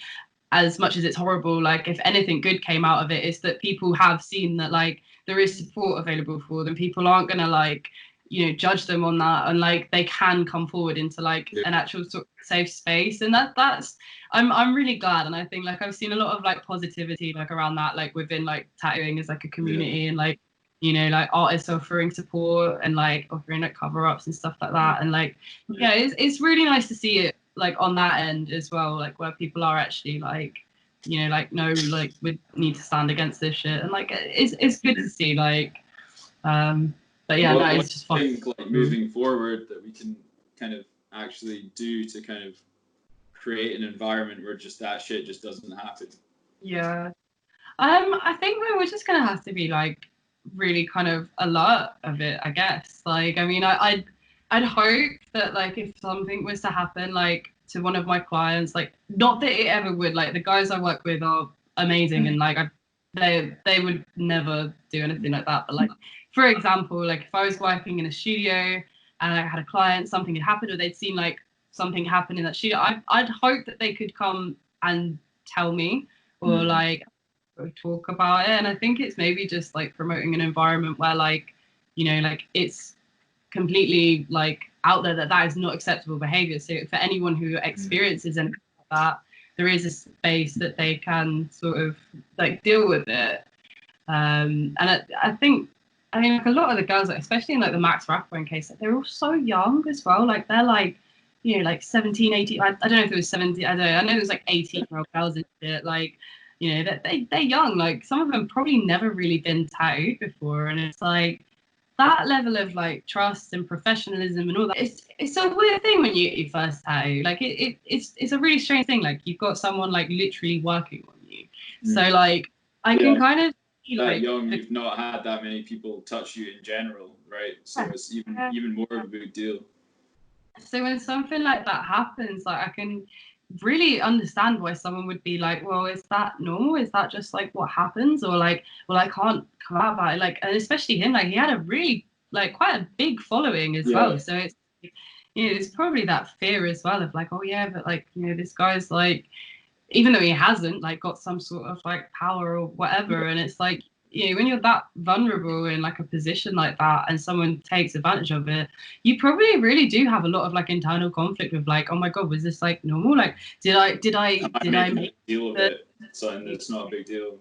as much as it's horrible, like if anything good came out of it, is that people have seen that like there is support available for them. People aren't gonna like, you know, judge them on that, and like they can come forward into like an actual sort of safe space. And that's I'm really glad. And I think like I've seen a lot of like positivity like around that, like within like tattooing as like a community, and like, you know, like artists offering support and like offering like cover-ups and stuff like that. And like it's really nice to see it like on that end as well, like where people are actually like, you know, like no, like we need to stand against this shit. And like it's good to see, like but it's just fun. I think like moving forward that we can kind of actually do to kind of create an environment where just that shit just doesn't happen. I think we're just gonna have to be like really kind of alert of it, I guess. Like I mean, I'd hope that like if something was to happen like to one of my clients, like not that it ever would, like the guys I work with are amazing, and like they would never do anything like that. But like for example, like if I was working in a studio and I had a client, something had happened, or they'd seen like something happen in that studio, I'd hope that they could come and tell me, or like talk about it. And I think it's maybe just like promoting an environment where like, you know, like it's completely like out there that that is not acceptable behavior. So for anyone who experiences anything like that, there is a space that they can sort of like deal with it. And I think, I mean, like a lot of the girls, like, especially in like the Max Rathbone case, like, they're all so young as well. Like they're like, you know, like 17, 18. I don't know if it was 17. I don't know. I know it was like 18-year-old girls and shit. Like, you know, they're young. Like some of them probably never really been tattooed before. And it's like that level of like trust and professionalism and all that. It's a weird thing when you first tattoo. Like it's a really strange thing. Like you've got someone like literally working on you. So like I can kind of that young, you've not had that many people touch you in general, right? So it's even more of a big deal. So when something like that happens, like I can really understand why someone would be like, well, is that normal? Is that just like what happens? Or like, well, I can't come out about it. Like, and especially him, like he had a really like quite a big following as well. So it's, you know, it's probably that fear as well of like, oh yeah, but like, you know, this guy's like, even though he hasn't like got some sort of like power or whatever, and it's like, you know, when you're that vulnerable in like a position like that and someone takes advantage of it, you probably really do have a lot of like internal conflict with like, oh my god, was this like normal? Like did I make a deal of it? So it's not a big deal.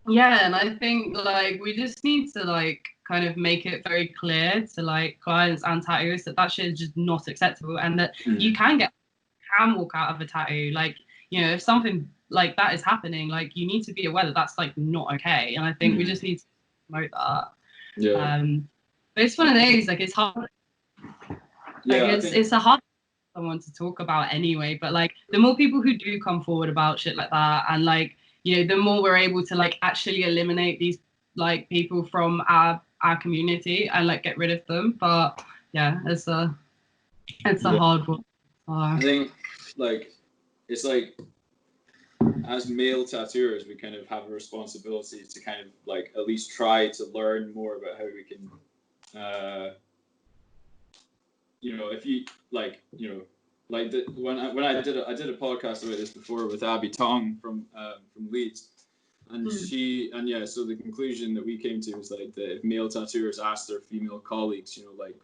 Yeah, and I think like we just need to like kind of make it very clear to like clients and tattooists that that shit is just not acceptable, and that you can walk out of a tattoo. Like, you know, if something like that is happening, like you need to be aware that that's like not okay. And I think we just need to promote that. But it's one of those, like it's hard. Like it's a hard someone to talk about anyway. But like the more people who do come forward about shit like that, and like, you know, the more we're able to like actually eliminate these like people from our community and like get rid of them. But yeah, it's a hard one. I think like it's like as male tattooers, we kind of have a responsibility to kind of like at least try to learn more about how we can, you know, if you like, you know, like when I did a podcast about this before with Abby Tong from Leeds, and so the conclusion that we came to was like that if male tattooers ask their female colleagues, you know, like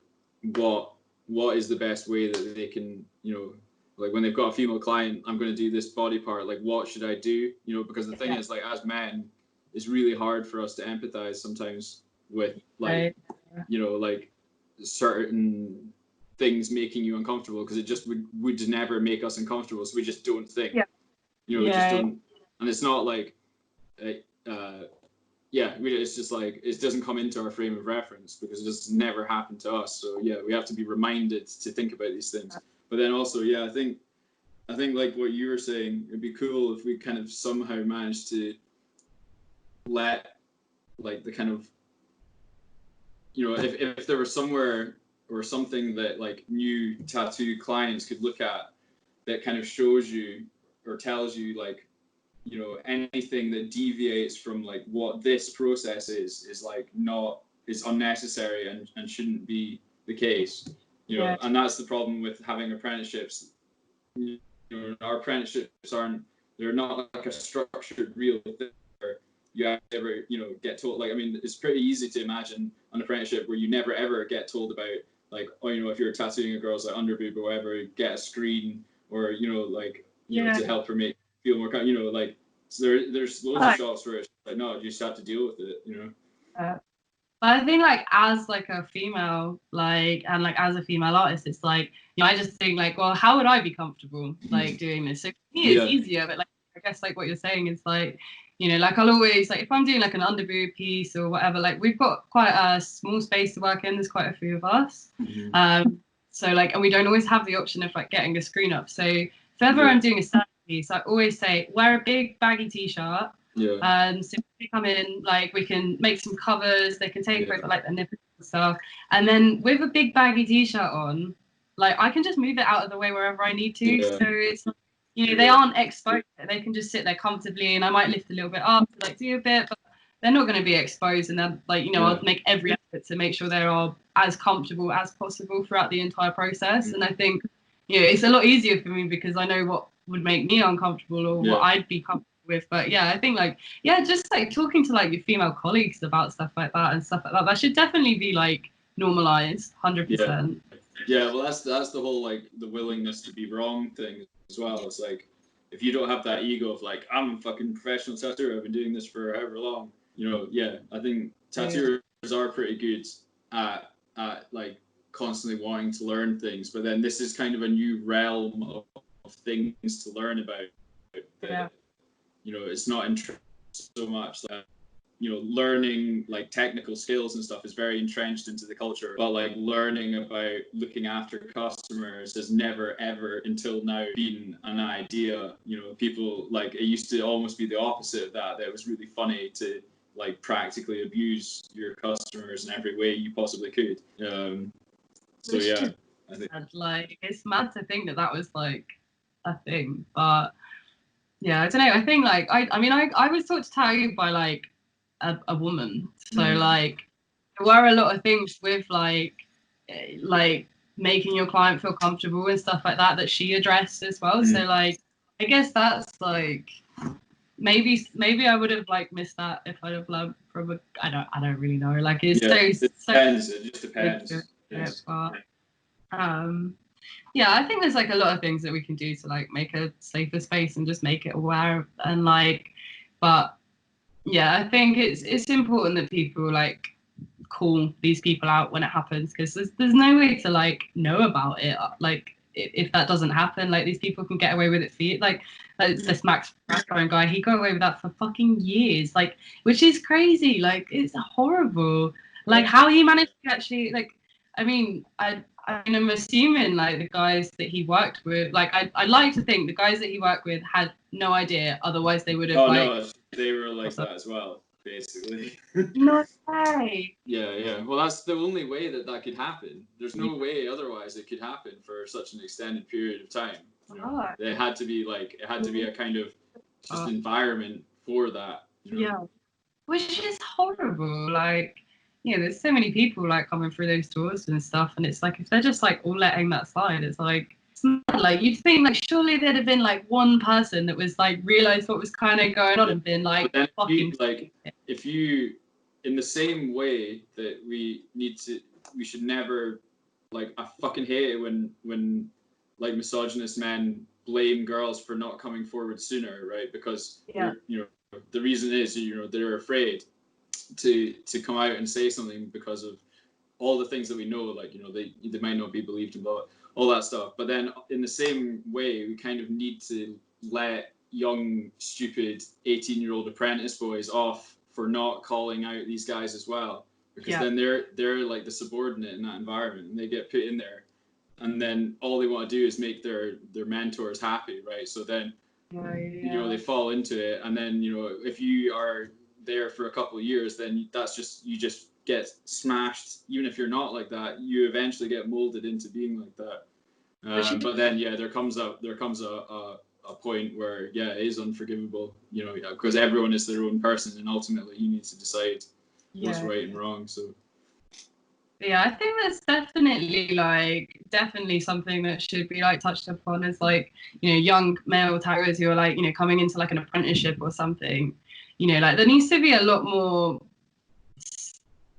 what is the best way that they can, you know, like when they've got a female client, I'm going to do this body part, like what should I do? You know, because the thing is, like as men, it's really hard for us to empathize sometimes with like, you know, like certain things making you uncomfortable, because it just would never make us uncomfortable, so we just don't think. You know, we just don't, and it's not like, it's just like it doesn't come into our frame of reference because it just never happened to us. So yeah, we have to be reminded to think about these things. But then also, I think like what you were saying, it'd be cool if we kind of somehow managed to let like the kind of, you know, if there was somewhere or something that like new tattoo clients could look at that kind of shows you or tells you like, you know, anything that deviates from like what this process is like is unnecessary and shouldn't be the case. You know, and that's the problem with having apprenticeships. You know, our apprenticeships they're not like a structured real thing where you ever, you know, get told, like, I mean, it's pretty easy to imagine an apprenticeship where you never ever get told about like, oh, you know, if you're tattooing a girl's like underboob or whatever, get a screen, or, you know, like, you know, to help her make feel more, you know, like, so there's loads of shops where it's like, no, you just have to deal with it, you know. But I think like as like a female, like, and like as a female artist, it's like, you know, I just think like, well, how would I be comfortable like doing this? So for me it's easier, but like I guess like what you're saying is like, you know, like I'll always like if I'm doing like an underboob piece or whatever, like we've got quite a small space to work in, there's quite a few of us. So like, and we don't always have the option of like getting a screen up. So if ever I'm doing a stand piece, I always say wear a big baggy t-shirt. So they come in, like we can make some covers, they can take over like the nipples and stuff, and then with a big baggy t-shirt on, like I can just move it out of the way wherever I need to. So it's, you know, they aren't exposed, they can just sit there comfortably, and I might lift a little bit up to like do a bit, but they're not going to be exposed, and then like, you know, I'll make every effort to make sure they are as comfortable as possible throughout the entire process. And I think, you know, it's a lot easier for me because I know what would make me uncomfortable or what I'd be comfortable with. But yeah, I think like, just like talking to like your female colleagues about stuff like that and stuff like that, that should definitely be like normalized 100%. Well, that's the whole like the willingness to be wrong thing as well. It's like, if you don't have that ego of like, I'm a fucking professional tattooer, I've been doing this for however long, you know, I think tattooers are pretty good at like constantly wanting to learn things, but then this is kind of a new realm of things to learn about that, you know, it's not so much that, you know, learning like technical skills and stuff is very entrenched into the culture, but like learning about looking after customers has never ever until now been an idea. You know, people like, it used to almost be the opposite of that it was really funny to like practically abuse your customers in every way you possibly could. So yeah, I think like it's mad to think that was like a thing, but yeah, I don't know. I think like I mean I was taught to tattoo by like a woman, so like there were a lot of things with like making your client feel comfortable and stuff like that she addressed as well. So like I guess that's like maybe I would have like missed that if I'd have learned from a I don't really know, like it's it depends. It just depends. But I think there's like a lot of things that we can do to like make a safer space and just make it aware, and like, but yeah, I think it's important that people like call these people out when it happens, because there's no way to like know about it. Like if that doesn't happen, like these people can get away with it for like this Max Rathbone guy, he got away with that for fucking years, like, which is crazy. Like it's horrible. Like how he managed to actually like, I mean, I'm assuming like the guys that he worked with, like I like to think the guys that he worked with had no idea, otherwise they would have no, they were like that as well, basically. No way. Yeah. Well, that's the only way that could happen. There's no way otherwise it could happen for such an extended period of time. You know? It had to be a kind of just environment for that. You know? Yeah, which is horrible. Like, there's so many people like coming through those doors and stuff, and it's like if they're just like all letting that slide, it's like like you'd think like surely there'd have been like one person that was like realized what was kind of going on and been like fucking if you in the same way that we should never like I fucking hate it when like misogynist men blame girls for not coming forward sooner, right? Because the reason is they're afraid to come out and say something because of all the things that we know, like they might not be believed in, all that stuff. But then in the same way, we kind of need to let young, stupid 18-year-old apprentice boys off for not calling out these guys as well, because then they're like the subordinate in that environment, and they get put in there, and then all they want to do is make their mentors happy, right? So then they fall into it, and then if you are there for a couple of years, then that's just you just get smashed. Even if you're not like that, you eventually get molded into being like that. But then there comes a point where it is unforgivable, because everyone is their own person, and ultimately you need to decide what's right and wrong. So I think that's definitely something that should be like touched upon as like young male taggers who are like coming into like an apprenticeship or something. Like there needs to be a lot more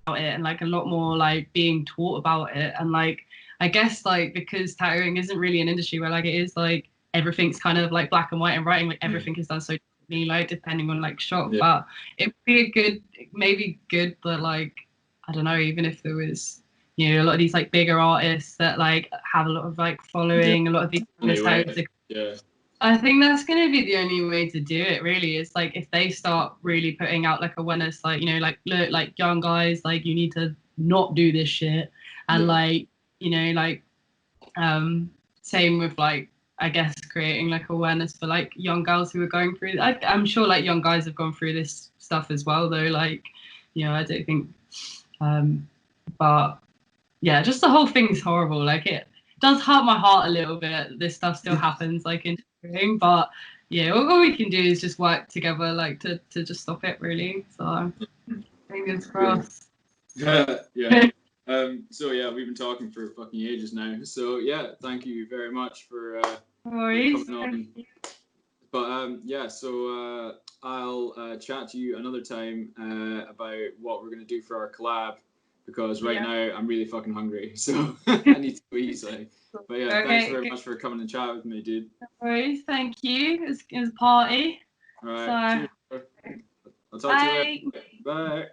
about it, and like a lot more like being taught about it, and like I guess like because tattooing isn't really an industry where like it is like everything's kind of like black and white and writing, like everything is done so differently, like depending on like shop. But it would be maybe good that like I don't know, even if there was a lot of these like bigger artists that like have a lot of like following, a lot of these I think that's going to be the only way to do it, really. It's like if they start really putting out like awareness, like like look, like young guys, like you need to not do this shit, and like same with like I guess creating like awareness for like young girls who are going through. I'm sure like young guys have gone through this stuff as well, though. Like I don't think, but yeah, just the whole thing's horrible. Like it does hurt my heart a little bit. This stuff still happens, like in tattooing, but all we can do is just work together, like to just stop it, really. So fingers crossed. So we've been talking for fucking ages now. So thank you very much for coming on. But so I'll chat to you another time about what we're gonna do for our collab, because right now I'm really fucking hungry, so I need to eat. But thanks very much for coming and chat with me, dude. No worries, thank you. It was a party. All right. Cheers. I'll talk to you later. Bye.